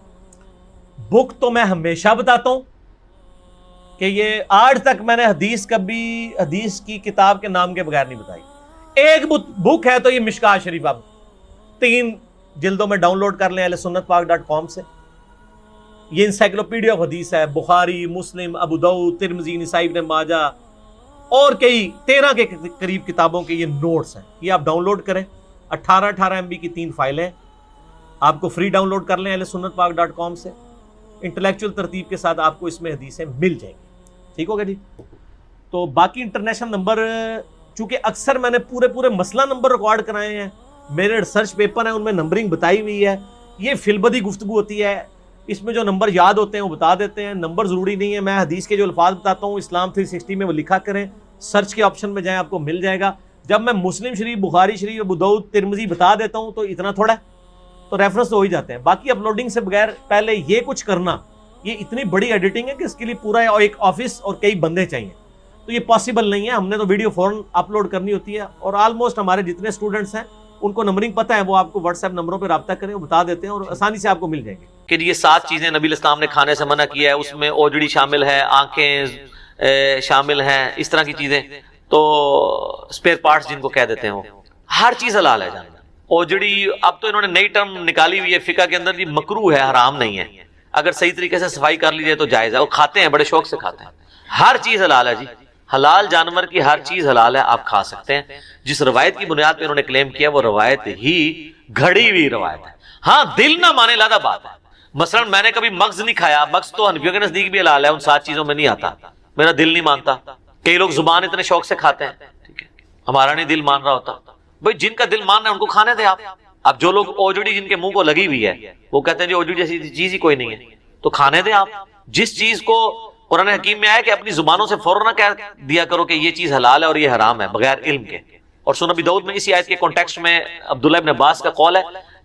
بک تو میں ہمیشہ بتاتا ہوں کہ یہ آج تک میں نے کبھی حدیث کی کتاب کے نام کے بغیر نہیں بتائی. ایک بک ہے تو یہ مشکات شریف، آپ 3 جلدوں میں ڈاؤن لوڈ کر لیں ahlsunnatpak.com سے. یہ انسائکلوپیڈیا آف حدیث ہے، بخاری، مسلم، ابو داؤد، ترمذی، نسائی، ابن ماجہ اور کئی 13 کے قریب کتابوں کے یہ نوٹس ہیں. یہ آپ ڈاؤن لوڈ کریں، 18 MB کی 3 فائلیں آپ کو فری ڈاؤن لوڈ کر لیں ahlsunnatpak.com سے. انٹلیکچوئل ترتیب کے ساتھ آپ کو اس میں حدیثیں مل جائیں گی. ٹھیک ہوگا جی. تو باقی انٹرنیشنل نمبر چونکہ اکثر میں نے پورے مسئلہ نمبر ریکارڈ کرائے ہیں، میرے ریسرچ پیپر ہیں ان میں نمبرنگ بتائی ہوئی ہے. یہ فی البدی گفتگو ہوتی ہے، اس میں جو نمبر یاد ہوتے ہیں وہ بتا دیتے ہیں. نمبر ضروری نہیں ہے، میں حدیث کے جو الفاظ بتاتا ہوں اسلام 360 میں وہ لکھا کریں، سرچ کے آپشن میں جائیں آپ کو مل جائے گا. جب میں مسلم شریف، بخاری شریف، ابو داؤد، ترمذی بتا دیتا ہوں تو اتنا تھوڑا ہے، تو ریفرنس تو ہو ہی جاتے ہیں. باقی اپلوڈنگ سے بغیر پہلے یہ کچھ کرنا، یہ اتنی بڑی ایڈیٹنگ ہے کہ اس کے لیے پورا ایک آفس اور کئی بندے چاہیے، تو یہ پاسبل نہیں ہے. ہم نے تو ویڈیو فوراً اپلوڈ کرنی ہوتی ہے، اور آلموسٹ ہمارے جتنے اسٹوڈنٹس ہیں ان کو نمبرنگ پتہ ہے، وہ آپ کو واٹس ایپ نمبروں پہ رابطہ کریں، وہ بتا دیتے ہیں اور آسانی سے آپ کو مل جائیں گے. کہ یہ 7 چیزیں نبی الاسلام نے کھانے سے منع کیا ہے، اس میں اوجڑی شامل ہے، آنکھیں شامل ہیں، اس طرح کی چیزیں. تو اسپیئر پارٹس جن کو کہہ دیتے ہیں، وہ ہر چیز حلال ہے جاننا. اوجڑی اب تو انہوں نے نئی ٹرم نکالی ہوئی ہے فقہ کے اندر، یہ مکروہ ہے، حرام نہیں ہے. اگر صحیح طریقے سے صفائی کر لی جائے تو جائز ہے. وہ کھاتے ہیں، بڑے شوق سے کھاتے ہیں. ہر چیز حلال ہے جی، حلال جانور کی ہر چیز حلال ہے، آپ کھا سکتے ہیں. جس روایت کی بنیاد پہ انہوں نے کلیم کیا وہ روایت ہی گھڑی ہوئی روایت ہے. ہاں دل نہ مانے لادہ بات ہے. مثلا میں نے کبھی مغز نہیں کھایا، مغز تو حنفیوں کے نزدیک بھی حلال ہے، ان 7 چیزوں میں نہیں آتا، میرا دل نہیں مانتا. کئی لوگ زبان اتنے شوق سے کھاتے ہیں، ٹھیک ہے، ہمارا نہیں دل مان رہا ہوتا. بھائی جن کا دل مان رہا ہے ان کو کھانے دیں آپ. اب جو لوگ اوجڑی جن کے منہ کو لگی ہوئی ہے وہ کہتے ہیں جی اوجڑی جیسی چیز ہی کوئی نہیں ہے، تو کھانے دیں آپ. جس چیز کو قرآن حکیم میں آیا کہ اپنی زبانوں سے فوراً نہ کہہ دیا کرو کہ یہ چیز حلال ہے اور یہ حرام ہے بغیر علم کے. اور سنن ابی داؤد میں اسی آیت کے کانٹیکسٹ میں عبداللہ ابن عباس کا قول ہے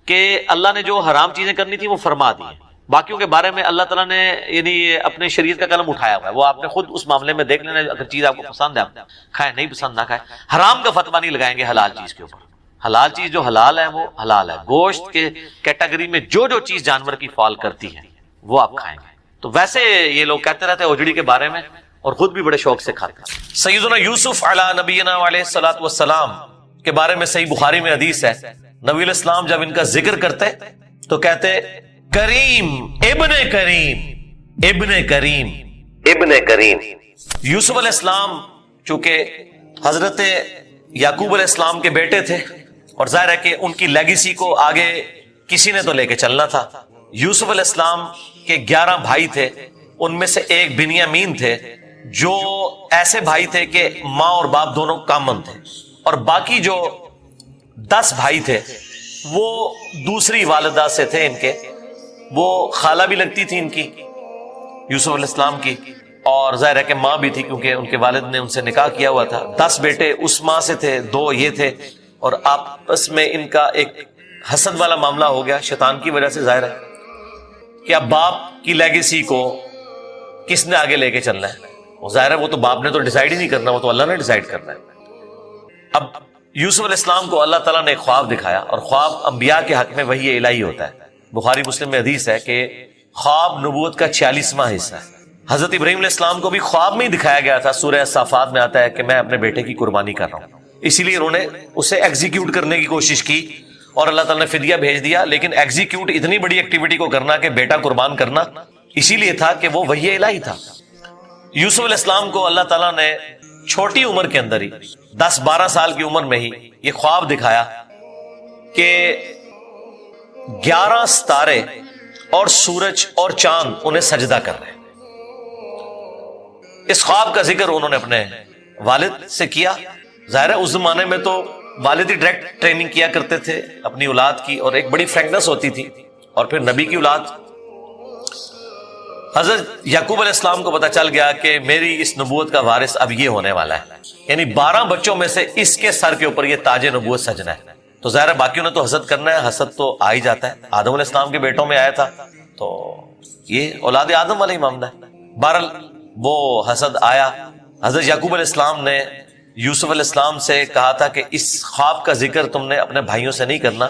کہ اللہ نے جو حرام چیزیں کرنی تھی وہ فرما دی ہیں، باقیوں کے بارے میں اللہ تعالیٰ نے یعنی اپنے شریعت کا قلم اٹھایا ہوا ہے. وہ آپ نے خود اس معاملے میں دیکھ لینا، اگر چیز آپ کو پسند ہے آپ کھائیں، نہیں پسند نہ کھائیں. حرام کا فتویٰ نہیں لگائیں گے حلال چیز کے اوپر. حلال چیز جو حلال ہے وہ حلال ہے. گوشت کے کیٹیگری میں جو چیز جانور کی فال کرتی ہے وہ آپ کھائیں گے. تو ویسے یہ لوگ کہتے رہتے ہیں اوجڑی کے بارے میں اور خود بھی بڑے شوق سے کھاتے ہیں. سیدنا یوسف علی نبینا علیہ الصلوۃ والسلام کے بارے میں صحیح بخاری میں حدیث ہے، نبی الاسلام جب ان کا ذکر کرتے تو کہتے کریم ابن کریم ابن کریم ابن کریم. یوسف علیہ السلام چونکہ حضرت یعقوب علیہ السلام کے بیٹے تھے اور ظاہر ہے کہ ان کی لیگیسی کو آگے کسی نے تو لے کے چلنا تھا. یوسف علیہ السلام کے 11 بھائی تھے، ان میں سے ایک بنیامین تھے جو ایسے بھائی تھے کہ ماں اور باپ دونوں کامن تھے، اور باقی جو 10 بھائی تھے وہ دوسری والدہ سے تھے ان کے، وہ خالہ بھی لگتی تھی ان کی یوسف علیہ السلام کی، اور ظاہر ہے کہ ماں بھی تھی کیونکہ ان کے والد نے ان سے نکاح کیا ہوا تھا. 10 بیٹے اس ماں سے تھے، 2 یہ تھے، اور آپس میں ان کا ایک حسد والا معاملہ ہو گیا شیطان کی وجہ سے. ظاہر ہے کہ اب باپ کی لیگیسی کو کس نے آگے لے کے چلنا ہے، وہ ظاہر ہے وہ تو باپ نے تو ڈیسائیڈ ہی نہیں کرنا، وہ تو اللہ نے ڈیسائیڈ کرنا ہے. اب یوسف علیہ السلام کو اللہ تعالیٰ نے ایک خواب دکھایا، اور خواب انبیاء کے حق میں وحی الہی ہوتا ہے. بخاری مسلم میں حدیث ہے کہ خواب نبوت کا 46واں حصہ ہے. حضرت ابراہیم علیہ السلام کو بھی خواب میں ہی دکھایا گیا تھا. سورہ صافات میں آتا ہے کہ میں اپنے بیٹے کی قربانی کر رہا ہوں، اسی لیے انہوں نے اسے ایگزیکیوٹ کرنے کی کوشش کی اور اللہ تعالیٰ نے فدیہ بھیج دیا. لیکن ایگزیکیوٹ اتنی بڑی ایکٹیویٹی کو کرنا کہ بیٹا قربان کرنا اسی لیے تھا کہ وہ وحی الہی تھا. یوسف علیہ السلام کو اللہ تعالیٰ نے چھوٹی عمر کے اندر ہی 10-12 سال کی عمر میں ہی یہ خواب دکھایا کہ 11 ستارے اور سورج اور چاند انہیں سجدہ کر رہے ہیں. اس خواب کا ذکر انہوں نے اپنے والد سے کیا. ظاہر ہے اس زمانے میں تو والد ہی ڈائریکٹ ٹریننگ کیا کرتے تھے اپنی اولاد کی، اور ایک بڑی فرینکنس ہوتی تھی. اور پھر نبی کی اولاد حضرت یعقوب علیہ السلام کو پتا چل گیا کہ میری اس نبوت کا وارث اب یہ ہونے والا ہے، یعنی 12 بچوں میں سے اس کے سر کے اوپر یہ تاج نبوت سجنا ہے. تو ظاہر ہے باقیوں نے تو حسد کرنا ہے، حسد تو آ ہی جاتا ہے. آدم علیہ السلام کے بیٹوں میں آیا تھا، تو یہ اولاد آدم والا ہی معاملہ ہے. بہرحال وہ حسد آیا. حضرت یعقوب علیہ السلام نے یوسف علیہ السلام سے کہا تھا کہ اس خواب کا ذکر تم نے اپنے بھائیوں سے نہیں کرنا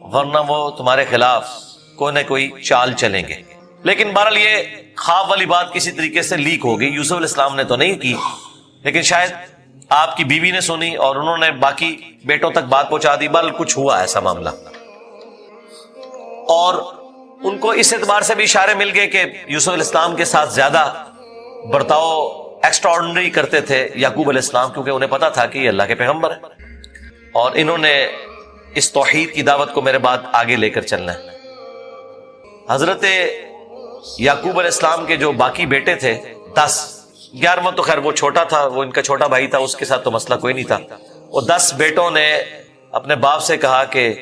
ورنہ وہ تمہارے خلاف کوئی نہ کوئی چال چلیں گے. لیکن بہرحال یہ خواب والی بات کسی طریقے سے لیک ہو گئی. یوسف علیہ السلام نے تو نہیں کی, لیکن شاید آپ کی بیوی نے سنی اور انہوں نے باقی بیٹوں تک بات پہنچا دی. بل کچھ ہوا ایسا معاملہ, اور ان کو اس اعتبار سے بھی اشارے مل گئے کہ یوسف علیہ السلام کے ساتھ زیادہ برتاؤ ایکسٹرا آرڈنری کرتے تھے یعقوب علیہ السلام, کیونکہ انہیں پتا تھا کہ یہ اللہ کے پیغمبر ہے اور انہوں نے اس توحید کی دعوت کو میرے بعد آگے لے کر چلنا ہے. حضرت یعقوب علیہ السلام کے جو باقی بیٹے تھے 10, 11واں تو خیر وہ چھوٹا تھا, وہ ان کا چھوٹا بھائی تھا, اس کے ساتھ تو مسئلہ کوئی نہیں تھا. وہ 10 بیٹوں نے اپنے باپ سے کہا کہ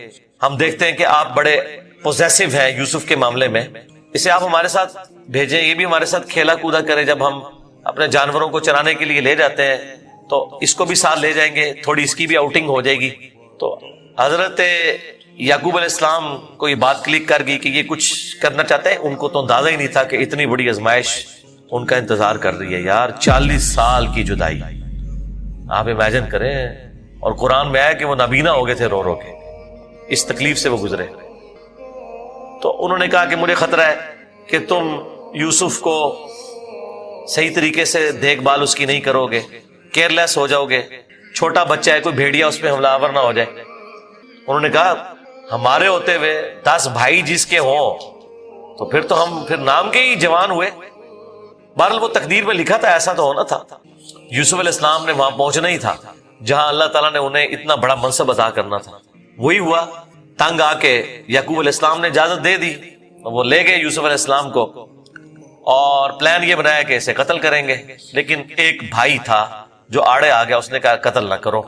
ہم دیکھتے ہیں کہ آپ بڑے پوزیسو ہیں یوسف کے معاملے میں, اسے آپ ہمارے ساتھ بھیجیں, یہ بھی ہمارے ساتھ کھیلا کودا کرے. جب ہم اپنے جانوروں کو چرانے کے لیے لے جاتے ہیں تو اس کو بھی ساتھ لے جائیں گے, تھوڑی اس کی بھی آؤٹنگ ہو جائے گی. تو حضرت یعقوب علیہ السلام کو یہ بات کلک کر گئی کہ یہ کچھ کرنا چاہتے ہیں. ان کو تو اندازہ ہی نہیں تھا کہ اتنی بڑی آزمائش ان کا انتظار کر رہی ہے. یار 40 سال کی جدائی آپ امیجن کریں, اور قرآن میں آیا کہ وہ نابینا ہو گئے تھے رو رو کے, اس تکلیف سے وہ گزرے. تو انہوں نے کہا کہ مجھے خطرہ ہے کہ تم یوسف کو صحیح طریقے سے دیکھ بھال اس کی نہیں کرو گے, کیئر لیس ہو جاؤ گے, چھوٹا بچہ ہے, کوئی بھیڑیا اس پہ حملہ آور نہ ہو جائے. انہوں نے کہا ہمارے ہوتے ہوئے 10 بھائی جس کے ہوں تو پھر تو ہم پھر نام کے ہی جوان ہوئے. بہرحال وہ تقدیر میں لکھا تھا, ایسا تو ہونا تھا. یوسف علیہ السلام نے وہاں پہنچنا ہی تھا جہاں اللہ تعالیٰ نے انہیں اتنا بڑا منصب عطا کرنا تھا. وہی ہوا, تنگ آ کے یعقوب علیہ السلام نے اجازت دے دی, وہ لے گئے یوسف علیہ السلام کو اور پلان یہ بنایا کہ اسے قتل کریں گے. لیکن ایک بھائی تھا جو آڑے آ گیا, اس نے کہا قتل نہ کرو,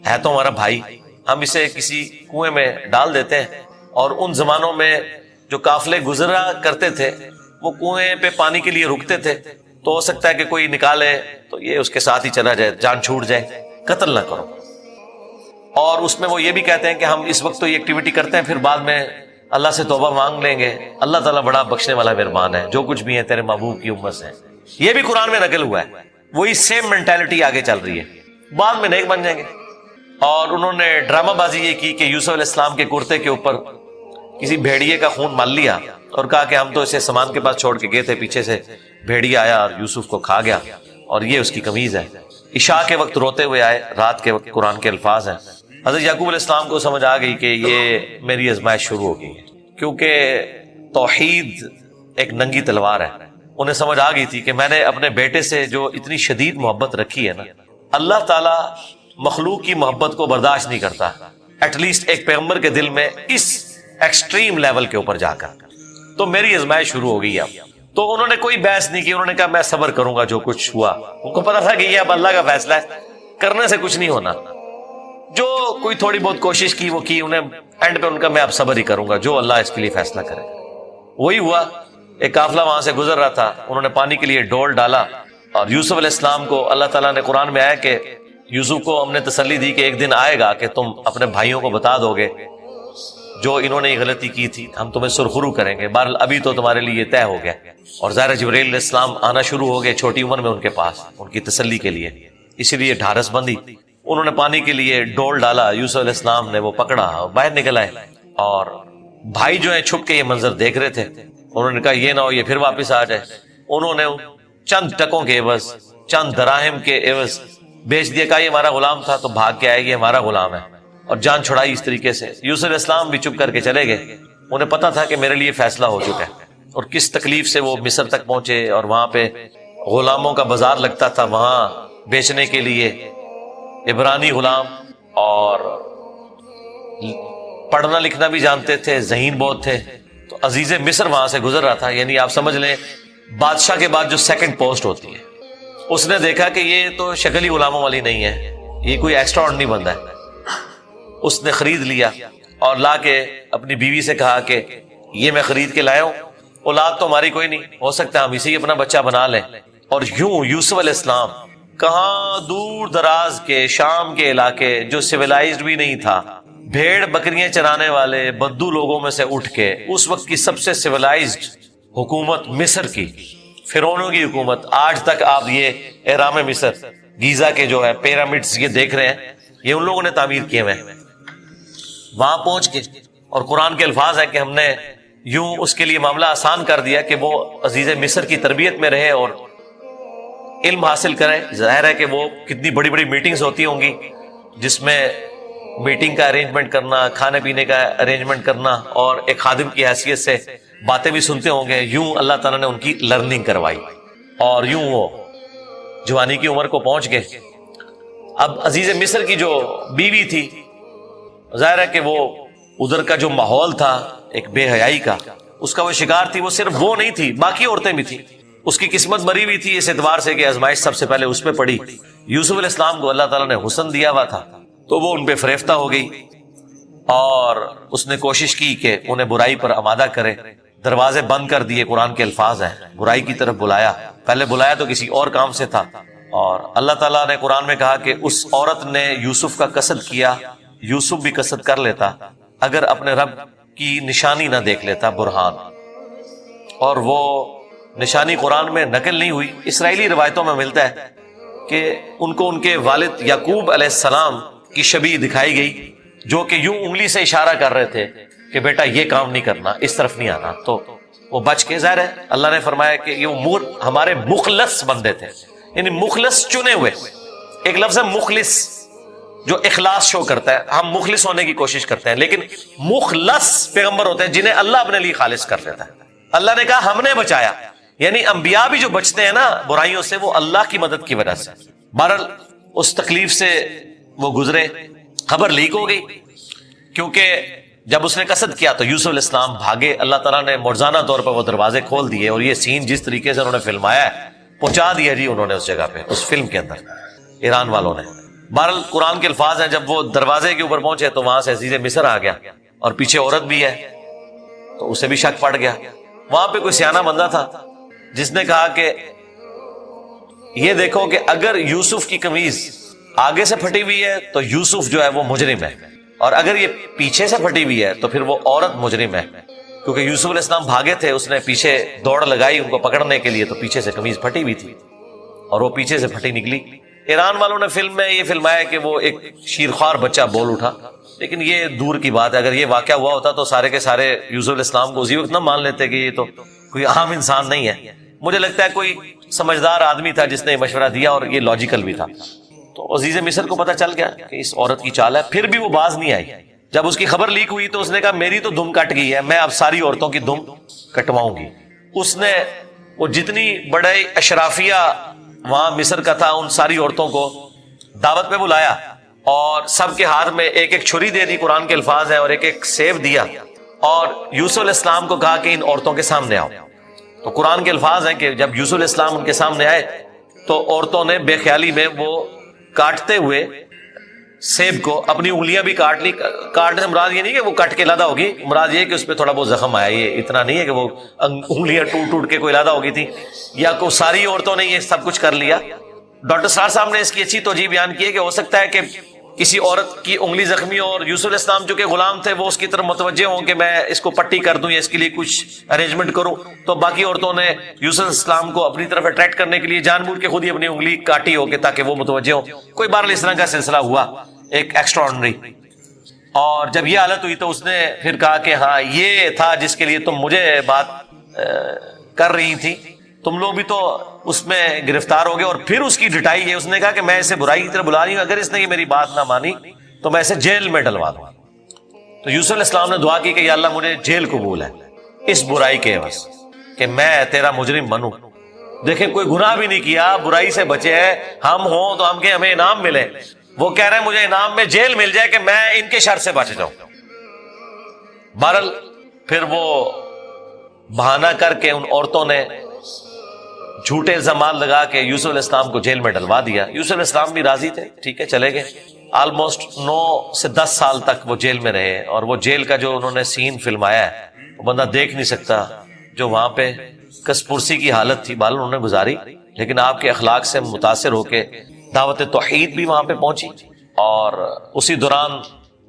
ہے تو ہمارا بھائی, ہم اسے کسی کنویں میں ڈال دیتے ہیں. اور ان زمانوں میں جو قافلے گزرا کرتے تھے وہ کنویں پہ پانی کے لیے رکتے تھے, تو ہو سکتا ہے کہ کوئی نکالے تو یہ اس کے ساتھ ہی چلا جائے, جان چھوٹ جائے, قتل نہ کرو. اور اس میں وہ یہ بھی کہتے ہیں کہ ہم اس وقت تو یہ ایکٹیویٹی کرتے ہیں, پھر بعد میں اللہ سے توبہ مانگ لیں گے, اللہ تعالیٰ بڑا بخشنے والا مہربان ہے, جو کچھ بھی ہے تیرے محبوب کی امت سے. یہ بھی قرآن میں نقل ہوا ہے, وہی سیم مینٹالٹی آگے چل رہی ہے, بعد میں نیک بن جائیں گے. اور انہوں نے ڈرامہ بازی یہ کی کہ یوسف علیہ السلام کے کرتے کے اوپر کسی بھیڑیے کا خون مال لیا اور کہا کہ ہم تو اسے سامان کے پاس چھوڑ کے گئے تھے, پیچھے سے بھیڑیا آیا اور یوسف کو کھا گیا اور یہ اس کی قمیض ہے. عشاء کے وقت روتے ہوئے آئے, رات کے وقت قرآن کے الفاظ ہیں. حضرت یعقوب علیہ السلام کو سمجھ آ گئی کہ یہ میری آزمائش شروع ہو گئی ہے, کیونکہ توحید ایک ننگی تلوار ہے. انہیں سمجھ آ گئی تھی کہ میں نے اپنے بیٹے سے جو اتنی شدید محبت رکھی ہے نا, اللہ تعالیٰ مخلوق کی محبت کو برداشت نہیں کرتا, ایٹ لیسٹ ایک پیغمبر کے دل میں اس ایکسٹریم لیول کے اوپر جا کر. تو میری آزمائش شروع ہو گئی اب. تو انہوں نے کوئی بحث نہیں کی, انہوں نے کہا میں صبر کروں گا جو کچھ ہوا. ان کو پتا تھا کہ یہ اب اللہ کا فیصلہ ہے, کرنے سے کچھ نہیں ہونا. جو کوئی تھوڑی بہت کوشش کی وہ کی, انہیں اینڈ پہ ان کا میں اب صبر ہی کروں گا, جو اللہ اس کے لیے فیصلہ کرے. وہی ہوا, ایک قافلہ وہاں سے گزر رہا تھا, انہوں نے پانی کے لیے ڈول ڈالا اور یوسف علیہ السلام کو اللہ تعالیٰ نے قرآن میں آیا کہ یوسف کو ہم نے تسلی دی کہ ایک دن آئے گا کہ تم اپنے بھائیوں کو بتا دو گے جو انہوں نے یہ غلطی کی تھی, ہم تمہیں سرخرو کریں گے. بہرحال ابھی تو تمہارے لیے طے ہو گیا. اور ظاہر جبرائیل علیہ السلام آنا شروع ہو گئے چھوٹی عمر میں ان کے پاس, ان کی تسلی کے لیے. اسی لیے ڈھارس بندی, انہوں نے پانی کے لیے ڈول ڈالا, یوسف علیہ السلام نے وہ پکڑا اور باہر نکل آئے. اور بھائی جو ہیں چھپ کے یہ منظر دیکھ رہے تھے, انہوں نے کہا یہ نہ ہو یہ پھر واپس آ جائے. انہوں نے چند ٹکوں کے عوض, چند دراہم کے عوض بیچ دیا, کہا یہ ہمارا غلام تھا تو بھاگ کے آئے, یہ ہمارا غلام ہے, اور جان چھڑائی اس طریقے سے. یوسف علیہ السلام بھی چپ کر کے چلے گئے, انہیں پتا تھا کہ میرے لیے فیصلہ ہو چکا ہے. اور کس تکلیف سے وہ مصر تک پہنچے, اور وہاں پہ غلاموں کا بازار لگتا تھا وہاں بیچنے کے لیے, عبرانی غلام, اور پڑھنا لکھنا بھی جانتے تھے, ذہین بہت تھے. تو عزیز مصر وہاں سے گزر رہا تھا, یعنی آپ سمجھ لیں بادشاہ کے بعد جو سیکنڈ پوسٹ ہوتی ہے. اس نے دیکھا کہ یہ تو شکل ہی غلاموں والی نہیں ہے, یہ کوئی ایکسٹرا آرڈنری بندہ ہے. اس نے خرید لیا اور لا کے اپنی بیوی سے کہا کہ یہ میں خرید کے لایا ہوں, اولاد تو ہماری کوئی نہیں, ہو سکتا ہے ہم اسی اپنا بچہ بنا لیں. اور یوں یوسف علیہ السلام کہاں دور دراز کے شام کے علاقے جو سویلائزڈ بھی نہیں تھا, بھیڑ بکریاں چرانے والے بدو لوگوں میں سے اٹھ کے اس وقت کی سب سے سویلائزڈ حکومت مصر کی فرعونوں کی حکومت. آج تک آپ یہ اہرام مصر گیزا کے جو ہے پیرامڈز یہ دیکھ رہے ہیں, یہ ان لوگوں نے تعمیر کیے ہوئے ہیں. وہاں پہنچ کے, اور قرآن کے الفاظ ہیں کہ ہم نے یوں اس کے لیے معاملہ آسان کر دیا کہ وہ عزیز مصر کی تربیت میں رہے اور علم حاصل کرے. ظاہر ہے کہ وہ کتنی بڑی بڑی میٹنگز ہوتی ہوں گی جس میں میٹنگ کا ارینجمنٹ کرنا, کھانے پینے کا ارینجمنٹ کرنا, اور ایک خادم کی حیثیت سے باتیں بھی سنتے ہوں گے. یوں اللہ تعالیٰ نے ان کی لرننگ کروائی اور یوں وہ جوانی کی عمر کو پہنچ گئے. اب عزیز مصر کی جو بیوی تھی, ظاہر ہے کہ وہ ادھر کا جو ماحول تھا ایک بے حیائی کا, اس کا وہ شکار تھی. وہ صرف وہ نہیں تھی, باقی عورتیں بھی تھیں. اس کی قسمت مری ہوئی تھی اس اعتبار سے کہ آزمائش سب سے پہلے اس پہ پڑی. یوسف علیہ السلام کو اللہ تعالیٰ نے حسن دیا ہوا تھا تو وہ ان پہ فریفتہ ہو گئی, اور اس نے کوشش کی کہ انہیں برائی پر آمادہ کرے. دروازے بند کر دیے, قرآن کے الفاظ ہیں, برائی کی طرف بلایا. پہلے بلایا تو کسی اور کام سے تھا, اور اللہ تعالیٰ نے قرآن میں کہا کہ اس عورت نے یوسف کا قصد کیا. یوسف بھی قصد کر لیتا اگر اپنے رب کی نشانی نہ دیکھ لیتا, برہان. اور وہ نشانی قرآن میں نقل نہیں ہوئی. اسرائیلی روایتوں میں ملتا ہے کہ ان کو ان کے والد یعقوب علیہ السلام کی شبیہ دکھائی گئی, جو کہ یوں انگلی سے اشارہ کر رہے تھے کہ بیٹا یہ کام نہیں کرنا, اس طرف نہیں آنا. تو وہ بچ کے, ظاہر ہے اللہ نے فرمایا کہ یہ ہمارے مخلص بندے تھے, یعنی مخلص چنے ہوئے. ایک لفظ ہے مخلص جو اخلاص شو کرتا ہے. ہم مخلص ہونے کی کوشش کرتے ہیں, لیکن مخلص پیغمبر ہوتے ہیں جنہیں اللہ اپنے لیے خالص کر لیتا ہے. اللہ نے کہا ہم نے بچایا, یعنی انبیاء بھی جو بچتے ہیں نا برائیوں سے, وہ اللہ کی مدد کی وجہ سے. بہرحال اس تکلیف سے وہ گزرے. خبر لیک ہو گئی, کیونکہ جب اس نے قصد کیا تو یوسف علیہ السلام بھاگے. اللہ تعالیٰ نے معجزانہ طور پر وہ دروازے کھول دیے, اور یہ سین جس طریقے سے انہوں نے فلمایا ہے پہنچا دیا جی انہوں نے اس جگہ پہ, اس فلم کے اندر ایران والوں نے. بہرحال قرآن کے الفاظ ہیں, جب وہ دروازے کے اوپر پہنچے تو وہاں سے عزیز مصر آ گیا, اور پیچھے عورت بھی ہے, تو اسے بھی شک پڑ گیا. وہاں پہ کوئی سیانہ بندہ تھا جس نے کہا کہ یہ دیکھو کہ اگر یوسف کی قمیض آگے سے پھٹی ہوئی ہے تو یوسف جو ہے وہ مجرم ہے, اور اگر یہ پیچھے سے پھٹی ہوئی ہے تو پھر وہ عورت مجرم ہے. کیونکہ یوسف علیہ السلام بھاگے تھے, اس نے پیچھے دوڑ لگائی ان کو پکڑنے کے لیے, تو پیچھے سے قمیض پھٹی ہوئی تھی اور وہ پیچھے سے پھٹی نکلی. ایران والوں نے فلم میں یہ فلمایا کہ وہ ایک شیرخوار بچہ بول اٹھا, لیکن یہ دور کی بات ہے. اگر یہ واقعہ ہوا ہوتا تو سارے کے سارے یوسف علیہ السلام کو اسی وقت نہ مان لیتے کہ یہ تو کوئی عام انسان نہیں ہے. مجھے لگتا ہے کوئی سمجھدار آدمی تھا جس نے یہ مشورہ دیا, اور یہ لاجیکل بھی تھا. تو عزیز مصر کو پتہ چل گیا کہ اس عورت کی چال ہے. پھر بھی وہ باز نہیں آئی. جب اس کی خبر لیک ہوئی تو اس نے کہا میری تو دم کٹ گئی ہے, میں اب ساری عورتوں کی دم کٹواؤں گی. اس نے وہ جتنی بڑے اشرافیہ وہاں مصر کا تھا ان ساری عورتوں کو دعوت پہ بلایا, اور سب کے ہاتھ میں ایک ایک چھری دے دی, قرآن کے الفاظ ہیں, اور ایک ایک سیف دیا, اور یوسف علیہ السلام کو کہا کہ ان عورتوں کے سامنے آؤ. تو قرآن کے الفاظ ہیں کہ جب یوسف علیہ السلام ان کے سامنے آئے تو عورتوں نے بے خیالی میں وہ کاٹتے ہوئے سیب کو اپنی انگلیاں بھی کاٹ لی. کاٹنے سے مراد یہ نہیں کہ وہ کٹ کے علیحدہ ہوگی, مراد یہ کہ اس پہ تھوڑا بہت زخم آیا. یہ اتنا نہیں ہے کہ وہ انگلیاں ٹوٹ ٹوٹ کے کوئی علیحدہ ہوگی تھی, یا کوئی ساری عورتوں نے یہ سب کچھ کر لیا. ڈاکٹر سار صاحب نے اس کی اچھی توجیہ بیان کی ہے کہ ہو سکتا ہے کہ کسی عورت کی انگلی زخمی ہو, اور یوسف علیہ السلام جو کہ غلام تھے وہ اس کی طرف متوجہ ہوں کہ میں اس کو پٹی کر دوں یا اس کے لیے کچھ ارینجمنٹ کروں, تو باقی عورتوں نے یوسف علیہ السلام کو اپنی طرف اٹریکٹ کرنے کے لیے جان بوجھ کے خود ہی اپنی انگلی کاٹی ہو کہ تاکہ وہ متوجہ ہو. کوئی بہرحال اس طرح کا سلسلہ ہوا ایک ایکسٹرا آرڈنری. اور جب یہ حالت ہوئی تو اس نے پھر کہا کہ ہاں یہ تھا جس کے لیے تم مجھے بات کر رہی تھی, تم لوگ بھی تو اس میں گرفتار ہو گئے. اور پھر اس کی ڈٹائی ہے, اس نے کہا کہ میں اسے برائی کی طرف بلا رہی ہوں, اگر اس نے یہ میری بات نہ مانی تو میں اسے جیل میں ڈلوا دوں. تو یوسف علیہ السلام نے دعا کی کہ یا اللہ مجھے جیل قبول ہے اس برائی کے عوض کہ میں تیرا مجرم بنوں. دیکھیں کوئی گناہ بھی نہیں کیا, برائی سے بچے ہیں. ہم ہوں تو ہم کہ ہمیں انعام ملے, وہ کہہ رہے ہیں مجھے انعام میں جیل مل جائے کہ میں ان کے شر سے بچ جاؤں. بہرحال پھر وہ بہانہ کر کے ان عورتوں نے جھوٹے الزامات لگا کے یوسف علیہ السلام کو جیل میں ڈلوا دیا. یوسف علیہ السلام بھی راضی تھے, ٹھیک ہے چلے گئے. آلموسٹ 9 سے 10 سال تک وہ جیل میں رہے, اور وہ جیل کا جو انہوں نے سین فلمایا ہے وہ بندہ دیکھ نہیں سکتا. جو وہاں پہ کس پرسی کی حالت تھی بال انہوں نے گزاری, لیکن آپ کے اخلاق سے متاثر ہو کے دعوت توحید بھی وہاں پہ پہنچی. اور اسی دوران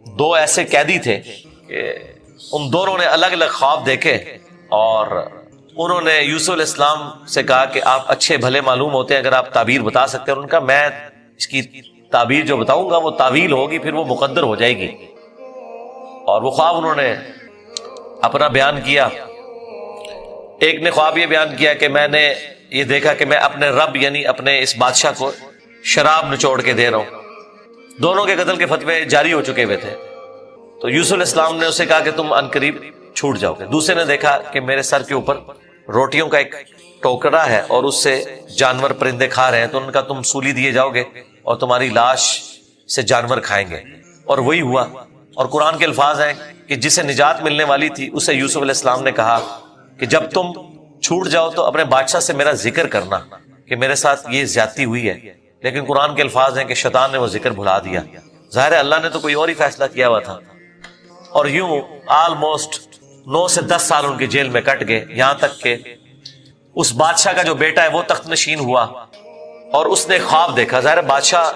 2 ایسے قیدی تھے کہ ان دونوں نے الگ الگ خواب دیکھے, اور انہوں نے یوسف علیہ السلام سے کہا کہ آپ اچھے بھلے معلوم ہوتے ہیں، اگر آپ تعبیر بتا سکتے ہیں. ان کا میں اس کی تعبیر جو بتاؤں گا وہ تعویل ہوگی، پھر وہ مقدر ہو جائے گی. اور وہ خواب انہوں نے اپنا بیان کیا. ایک نے خواب یہ بیان کیا کہ میں نے یہ دیکھا کہ میں اپنے رب یعنی اپنے اس بادشاہ کو شراب نچوڑ کے دے رہا ہوں. دونوں کے قتل کے فتوے جاری ہو چکے ہوئے تھے. تو یوسف علیہ السلام نے اسے کہا کہ تم عنقریب چھوٹ جاؤ گے. دوسرے نے دیکھا کہ میرے سر کے اوپر روٹیوں کا ایک ٹوکرا ہے اور اس سے جانور پرندے کھا رہے ہیں، تو ان کا تم سولی دیے جاؤ گے اور تمہاری لاش سے جانور کھائیں گے. اور وہی ہوا. اور قرآن کے الفاظ ہیں کہ جسے نجات ملنے والی تھی اسے یوسف علیہ السلام نے کہا کہ جب تم چھوٹ جاؤ تو اپنے بادشاہ سے میرا ذکر کرنا کہ میرے ساتھ یہ زیادتی ہوئی ہے. لیکن قرآن کے الفاظ ہیں کہ شیطان نے وہ ذکر بھلا دیا. ظاہر ہے اللہ نے تو کوئی اور ہی فیصلہ کیا ہوا تھا. اور یوں آلموسٹ 9 سے 10 سال ان کے جیل میں کٹ گئے، یہاں تک کہ اس بادشاہ کا جو بیٹا ہے وہ تخت نشین ہوا اور اس نے خواب دیکھا. ظاہر بادشاہ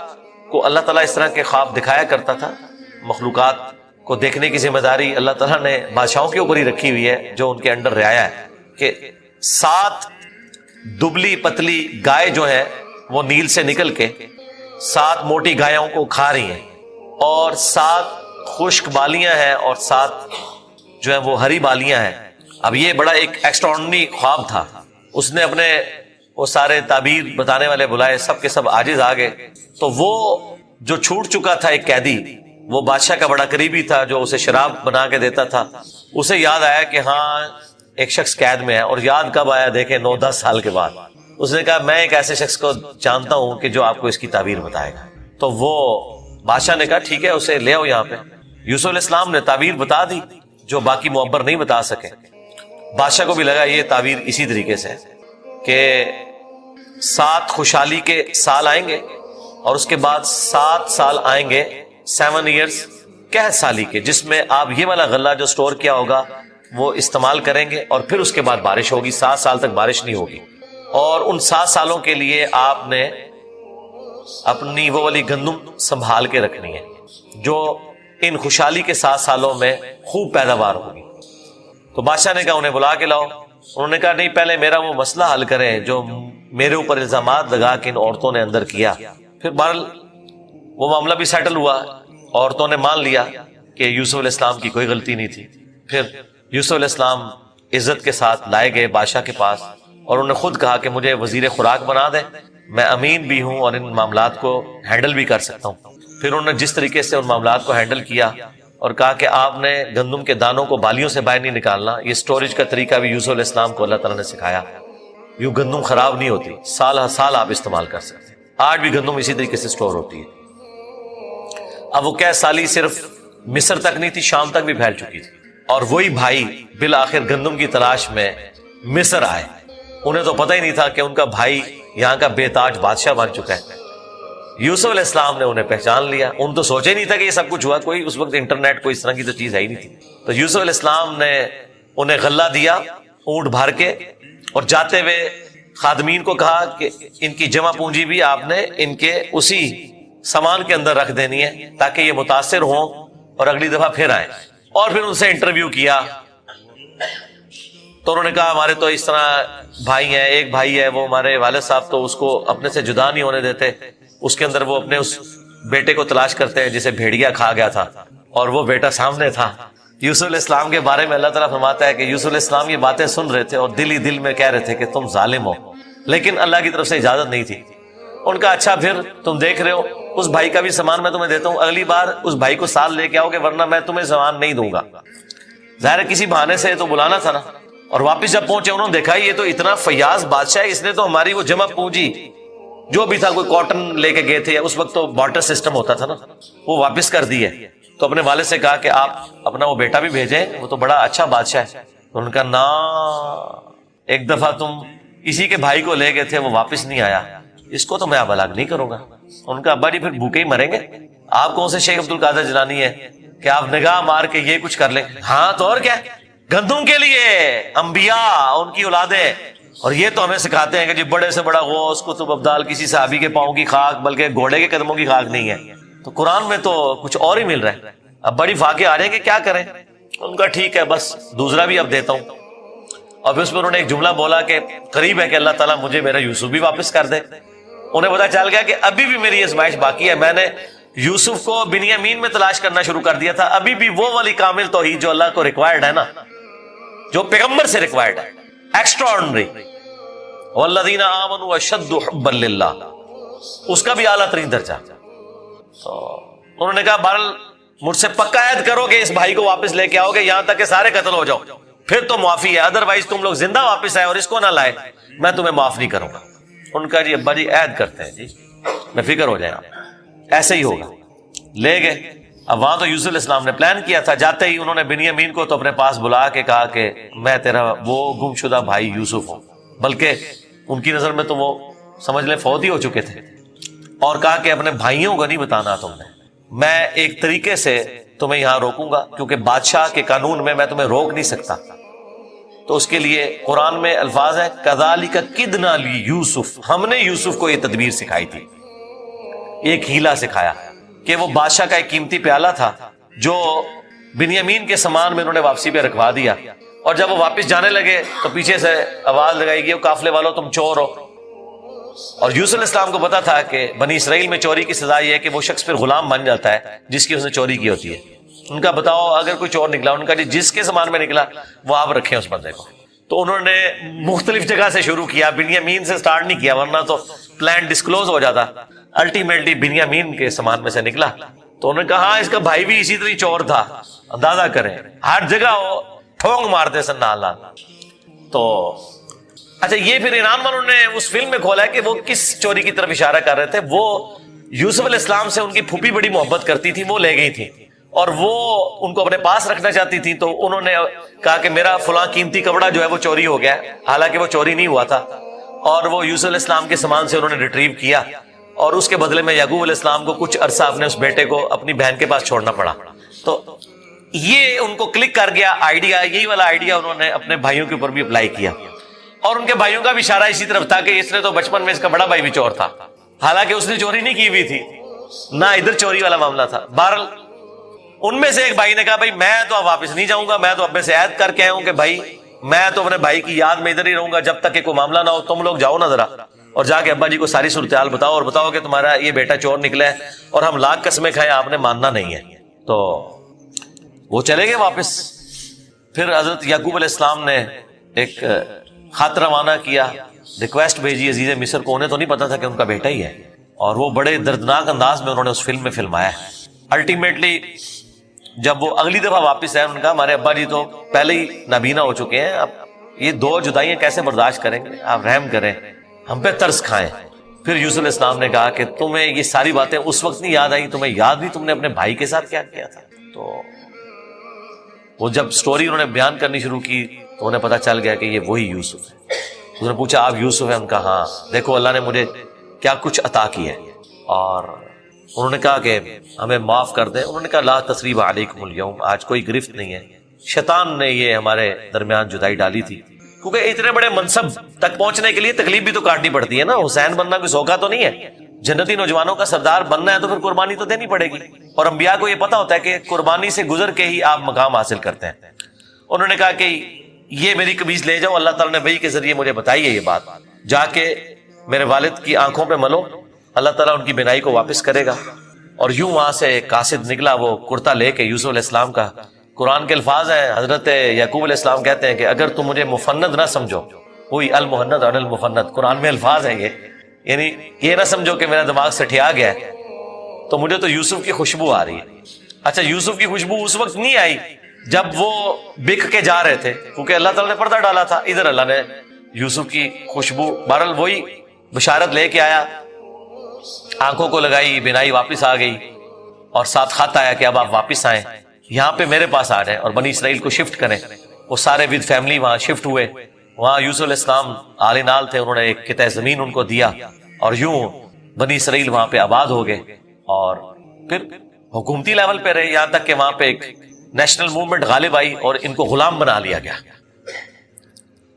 کو اللہ تعالیٰ اس طرح کے خواب دکھایا کرتا تھا. مخلوقات کو دیکھنے کی ذمہ داری اللہ تعالیٰ نے بادشاہوں کے اوپر ہی رکھی ہوئی ہے جو ان کے انڈر رعایا ہے، کہ 7 دبلی پتلی گائے جو ہیں وہ نیل سے نکل کے 7 موٹی گایوں کو کھا رہی ہیں، اور 7 خشک بالیاں ہیں اور 7 جو ہیں وہ ہری بالیاں ہیں. اب یہ بڑا ایک ایکسٹراڈنری خواب تھا. اس نے اپنے وہ سارے تعبیر بتانے والے بلائے، سب کے سب عاجز آ گئے. تو وہ جو چھوٹ چکا تھا ایک قیدی، وہ بادشاہ کا بڑا قریبی تھا جو اسے شراب بنا کے دیتا تھا، اسے یاد آیا کہ ہاں ایک شخص قید میں ہے. اور یاد کب آیا؟ دیکھیں 9-10 سال کے بعد. اس نے کہا میں ایک ایسے شخص کو جانتا ہوں کہ جو آپ کو اس کی تعبیر بتائے گا. تو وہ بادشاہ نے کہا ٹھیک ہے اسے لے آؤ یہاں پہ. یوسف علیہ السلام نے تعبیر بتا دی جو باقی معبر نہیں بتا سکے. بادشاہ کو بھی لگا یہ تعبیر اسی طریقے سے کہ 7 خوشحالی کے سال آئیں گے اور اس کے بعد 7 سال آئیں گے 7 ایئرز قحط سالی کے، جس میں آپ یہ والا غلہ جو سٹور کیا ہوگا وہ استعمال کریں گے اور پھر اس کے بعد بارش ہوگی. 7 سال تک بارش نہیں ہوگی. اور ان 7 سالوں کے لیے آپ نے اپنی وہ والی گندم سنبھال کے رکھنی ہے جو ان خوشحالی کے 7 سالوں میں خوب پیداوار ہوگی. تو بادشاہ نے کہا انہیں بلا کے لاؤ. انہوں نے کہا نہیں، پہلے میرا وہ مسئلہ حل کریں جو میرے اوپر الزامات لگا کے ان عورتوں نے اندر کیا. پھر بہرحال وہ معاملہ بھی سیٹل ہوا. عورتوں نے مان لیا کہ یوسف علیہ السلام کی کوئی غلطی نہیں تھی. پھر یوسف علیہ السلام عزت کے ساتھ لائے گئے بادشاہ کے پاس اور انہوں نے خود کہا کہ مجھے وزیر خوراک بنا دیں، میں امین بھی ہوں اور ان معاملات کو ہینڈل بھی کر سکتا ہوں. پھر انہوں نے جس طریقے سے ان معاملات کو ہینڈل کیا اور کہا کہ آپ نے گندم کے دانوں کو بالیوں سے باہر نہیں نکالنا. یہ سٹوریج کا طریقہ بھی یوسف علیہ السلام کو اللہ تعالیٰ نے سکھایا. یوں گندم خراب نہیں ہوتی، سال ہر سال آپ استعمال کر سکتے. آج بھی گندم اسی طریقے سے سٹور ہوتی ہے. اب وہ قحط سالی صرف مصر تک نہیں تھی، شام تک بھی پھیل چکی تھی. اور وہی بھائی بالآخر گندم کی تلاش میں مصر آئے. انہیں تو پتہ ہی نہیں تھا کہ ان کا بھائی یہاں کا بے تاج بادشاہ بن چکا ہے. یوسف علیہ السلام نے انہیں پہچان لیا. ان تو سوچے نہیں تھا کہ یہ سب کچھ ہوا. کوئی اس وقت انٹرنیٹ کوئی اس طرح کی تو چیز ہے ہی نہیں تھی. تو یوسف علیہ السلام نے انہیں غلہ دیا اونٹ بھر کے، اور جاتے ہوئے خادمین کو کہا کہ ان کی جمع پونجی بھی آپ نے ان کے اسی سامان کے اندر رکھ دینی ہے تاکہ یہ متاثر ہوں اور اگلی دفعہ پھر آئیں. اور پھر ان سے انٹرویو کیا تو انہوں نے کہا ہمارے تو اس طرح بھائی ہیں، ایک بھائی ہے وہ ہمارے والد صاحب تو اس کو اپنے سے جدا نہیں ہونے دیتے. اس کے اندر وہ اپنے اس بیٹے کو تلاش کرتے ہیں جسے بھیڑیا کھا گیا تھا، اور وہ بیٹا سامنے تھا. یوسف علیہ السلام کے بارے میں اللہ تعالیٰ فرماتا ہے کہ یوسف علیہ السلام یہ باتیں سن رہے تھے اور دل ہی دل میں کہہ رہے تھے کہ تم ظالم ہو، لیکن اللہ کی طرف سے اجازت نہیں تھی. ان کا اچھا پھر تم دیکھ رہے ہو اس بھائی کا بھی سامان میں تمہیں دیتا ہوں، اگلی بار اس بھائی کو ساتھ لے کے آؤ گے ورنہ میں تمہیں سامان نہیں دوں گا. ظاہر ہے کسی بہانے سے تو بلانا تھا نا. اور واپس جب پہنچے انہوں نے دیکھا یہ تو اتنا فیاض بادشاہ ہے، اس نے تو ہماری وہ جمع پونجی جو بھی تھا، کوئی کاٹن لے کے گئے تھے، اس وقت تو بارٹر سسٹم ہوتا تھا نا، وہ واپس کر دی ہے. تو اپنے والد سے کہا کہ آپ اپنا وہ بیٹا بھی بھیجیں، وہ تو بڑا اچھا بادشاہ ہے. ان کا نا ایک دفعہ تم اسی کے بھائی کو لے گئے تھے وہ واپس نہیں آیا، اس کو تو میں اب الگ نہیں کروں گا. ان کا ابا جی پھر بھوکے ہی مریں گے. آپ کون سے شیخ عبد القادر جیلانی ہے کہ آپ نگاہ مار کے یہ کچھ کر لیں؟ ہاں تو اور کیا، گندم کے لیے انبیاء ان کی اولادیں. اور یہ تو ہمیں سکھاتے ہیں کہ جی بڑے سے بڑا غوث قطب ابدال کسی صحابی کے پاؤں کی خاک بلکہ گھوڑے کے قدموں کی خاک نہیں ہے. تو قرآن میں تو کچھ اور ہی مل رہا ہے. اب بڑی فاقے آ رہے ہیں کہ کیا کریں. ان کا ٹھیک ہے بس دوسرا بھی اب دیتا ہوں. اور پھر اس میں انہوں نے ایک جملہ بولا کہ قریب ہے کہ اللہ تعالیٰ مجھے میرا یوسف بھی واپس کر دے. انہیں پتا چل گیا کہ ابھی بھی میری آزمائش باقی ہے. میں نے یوسف کو بنیامین میں تلاش کرنا شروع کر دیا تھا, ابھی بھی وہ والی کامل توحید جو اللہ کو ریکوائرڈ ہے نا, جو پیغمبر سے ریکوائرڈ ہے, ایکسٹرا آرڈنری, والذین آمنوا اشد حبا للہ, اس کا بھی اعلیٰ ترین درجہ. تو انہوں نے کہا بہرحال مجھ سے پکا عہد کرو کہ اس بھائی کو واپس لے کے آؤ گے یہاں تک کہ سارے قتل ہو جاؤ, پھر تو معافی ہے, ادروائز تم لوگ زندہ واپس آئے اور اس کو نہ لائے میں تمہیں معاف نہیں کروں گا. ان کا جی ابا جی عہد کرتے ہیں جی, میں فکر ہو جائے آپ, ایسے ہی ہوگا. لے گئے. اب وہاں تو یوسف علیہ السلام نے پلان کیا تھا, جاتے ہی انہوں نے بنیامین کو تو اپنے پاس بلا کے کہا کہ میں تیرا وہ گمشدہ بھائی یوسف ہوں, بلکہ ان کی نظر میں تو وہ سمجھ لیں فوت ہی ہو چکے تھے, اور کہا کہ اپنے بھائیوں کو نہیں بتانا تم نے, میں ایک طریقے سے تمہیں یہاں روکوں گا کیونکہ بادشاہ کے قانون میں تمہیں روک نہیں سکتا. تو اس کے لیے قرآن میں الفاظ ہے کذالک کدنا لیوسف, ہم نے یوسف کو یہ تدبیر سکھائی تھی, ایک ہیلا سکھایا کہ وہ بادشاہ کا ایک قیمتی پیالہ تھا جو بنیامین کے سامان میں انہوں نے واپسی پہ رکھوا دیا, اور جب وہ واپس جانے لگے تو پیچھے سے آواز لگائی گئی قافلے والوں تم چور ہو. اور یوسف علیہ السلام کو پتا تھا کہ بنی اسرائیل میں چوری کی سزا یہ ہے کہ وہ شخص پھر غلام بن جاتا ہے جس کی اس نے چوری کی ہوتی ہے. ان کا بتاؤ اگر کوئی چور نکلا, ان کا جی جس کے سامان میں نکلا وہ آپ رکھیں اس بندے کو. تو انہوں نے مختلف جگہ سے شروع کیا, بنیامین سے سٹارٹ نہیں کیا ورنہ تو پلان ڈسکلوز ہو جاتا. الٹیمیٹلی بنیامین کے سامان میں سے نکلا. تو انہوں نے کہا ہاں اس کا بھائی بھی اسی طرح چور تھا, اندازہ کریں ہر جگہ وہ ٹھونگ مارتے سن نال. تو اچھا یہ پھر ایران والوں نے اس فلم میں کھولا ہے کہ وہ کس چوری کی طرف اشارہ کر رہے تھے. وہ یوسف علیہ السلام سے ان کی پھوپھی بڑی محبت کرتی تھی, وہ لے گئی تھی اور وہ ان کو اپنے پاس رکھنا چاہتی تھی. تو انہوں نے کہا کہ میرا فلاں قیمتی کپڑا جو ہے وہ چوری ہو گیا, حالانکہ وہ چوری نہیں ہوا تھا, اور وہ یوسف علیہ السلام کے سامان سے انہوں نے ریٹریو کیا, اور اس کے بدلے میں یعقوب علیہ السلام کو کچھ عرصہ اپنے اس بیٹے کو اپنی بہن کے پاس چھوڑنا پڑا. تو یہ ان کو کلک کر گیا آئیڈیا, یہی والا آئیڈیا انہوں نے اپنے بھائیوں کے اوپر بھی اپلائی کیا, اور ان کے بھائیوں کا بھی اشارہ اسی طرف تھا کہ اس نے تو بچپن میں اس کا بڑا بھائی بھی چور تھا, حالانکہ اس نے چوری نہیں کی ہوئی تھی, نہ ادھر چوری والا معاملہ تھا. بہرحال ان میں سے ایک بھائی نے کہا بھائی میں تو اب واپس نہیں جاؤں گا, میں تو ابے سے عہد کر کے آیا ہوں کہ بھائی میں تو اپنے بھائی کی یاد میں ادھر ہی رہوں گا جب تک کہ کوئی معاملہ نہ ہو. تم لوگ جاؤ نا ذرا اور جا کے ابا جی کو ساری صورتحال بتاؤ, اور بتاؤ کہ تمہارا یہ بیٹا چور نکلا ہے اور ہم لاکھ قسمیں کھائیں آپ نے ماننا نہیں ہے. تو وہ چلے گئے واپس. پھر حضرت یعقوب علیہ السلام نے ایک خط روانہ کیا, ریکویسٹ بھیجی عزیز مصر کو. انہیں تو نہیں پتا تھا کہ ان کا بیٹا ہی ہے, اور وہ بڑے دردناک انداز میں انہوں نے اس فلم میں فلمایا ہے. الٹیمیٹلی جب وہ اگلی دفعہ واپس آئے, انہوں نے کہا ہمارے ابا جی تو پہلے ہی نابینا ہو چکے ہیں, اب یہ دو جدائیاں کیسے برداشت کریں گے, آپ رحم کریں, ہم پہ ترس کھائیں. پھر یوسف علیہ السلام نے کہا کہ تمہیں یہ ساری باتیں اس وقت نہیں یاد آئی, تمہیں یاد بھی تم نے اپنے بھائی کے ساتھ کیا کیا تھا. تو وہ جب سٹوری انہوں نے بیان کرنی شروع کی تو انہیں پتا چل گیا کہ یہ وہی یوسف ہے. انہوں نے پوچھا آپ یوسف ہیں؟ ان کا ہاں, دیکھو اللہ نے مجھے کیا کچھ عطا کی ہے. اور انہوں نے کہا کہ ہمیں معاف کر دیں. انہوں نے کہا لا تثریب علیکم اليوم, آج کوئی گرفت نہیں ہے. شیطان نے یہ ہمارے درمیان جدائی ڈالی تھی, کیونکہ اتنے بڑے منصب تک پہنچنے کے لیے تکلیف بھی تو کاٹنی پڑتی ہے نا. حسین بننا کوئی سوکھا تو نہیں ہے, جنتی نوجوانوں کا سردار بننا ہے تو پھر قربانی تو دینی پڑے گی, اور انبیاء کو یہ پتا ہوتا ہے کہ قربانی سے گزر کے ہی آپ مقام حاصل کرتے ہیں. انہوں نے کہا کہ یہ میری قمیص لے جاؤ, اللہ تعالیٰ نے وحی کے ذریعے مجھے بتائی ہے یہ بات, جا کے میرے والد کی آنکھوں پہ ملو, اللہ تعالیٰ ان کی بینائی کو واپس کرے گا. اور یوں وہاں سے ایک قاصد نکلا, وہ کرتا لے کے یوسف علیہ السلام کا. قرآن کے الفاظ ہیں, حضرت یعقوب علیہ السلام کہتے ہیں کہ اگر تم مجھے مفند نہ سمجھو, کوئی المحند اور المفند, قرآن میں الفاظ ہیں یہ, یعنی یہ نہ سمجھو کہ میرا دماغ سٹھیا گیا ہے, تو مجھے تو یوسف کی خوشبو آ رہی ہے. اچھا یوسف کی خوشبو اس وقت نہیں آئی جب وہ بک کے جا رہے تھے, کیونکہ اللہ تعالیٰ نے پردہ ڈالا تھا. ادھر اللہ نے یوسف کی خوشبو, بہرحال وہی بشارت لے کے آیا, آنکھوں کو لگائی, بینائی واپس آ گئی, اور ساتھ خط آیا کہ اب آپ واپس آئیں, یہاں پہ میرے پاس آ جائیں اور بنی اسرائیل کو شفٹ کریں. وہ سارے ود فیملی وہاں شفٹ ہوئے. وہاں یوسف علیہ السلام آل نال تھے, انہوں نے ایک قطع زمین ان کو دیا, اور یوں بنی اسرائیل وہاں پہ آباد ہو گئے. اور پھر حکومتی لیول پہ رہے, یہاں تک کہ وہاں پہ ایک نیشنل موومنٹ غالب آئی اور ان کو غلام بنا لیا گیا,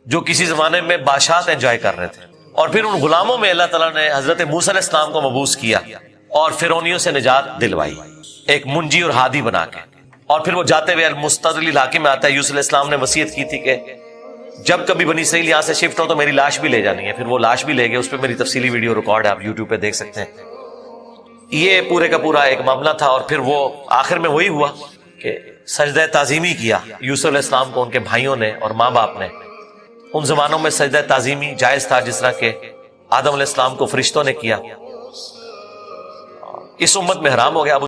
جو کسی زمانے میں بادشاہت انجوائے کر رہے تھے. اور پھر ان غلاموں میں اللہ تعالیٰ نے حضرت موسیٰ علیہ السلام کو مبعوث کیا اور فرعونیوں سے نجات دلوائی, ایک منجی اور ہادی بنا کے. اور پھر وہ جاتے ہوئے المستدل الحاکم میں آتا ہے, یوسف علیہ السلام نے وصیت کی تھی کہ جب کبھی بنی اسرائیل یہاں سے شفٹ ہو تو میری لاش بھی لے جانی ہے، پھر وہ لاش بھی لے گئے، اس پہ میری تفصیلی ویڈیو ریکارڈ ہے، آپ یوٹیوب پہ دیکھ سکتے ہیں۔ یہ پورے کا پورا ایک معاملہ تھا، اور پھر وہ آخر میں وہی ہوا کہ سجدہ تعظیمی کیا یوسف علیہ السلام کو ان کے بھائیوں نے اور ماں باپ نے۔ ان زمانوں میں سجدہ تعظیمی جائز تھا، جس طرح کہ آدم علیہ السلام کو فرشتوں نے کیا، اس امت میں حرام ہو گیا۔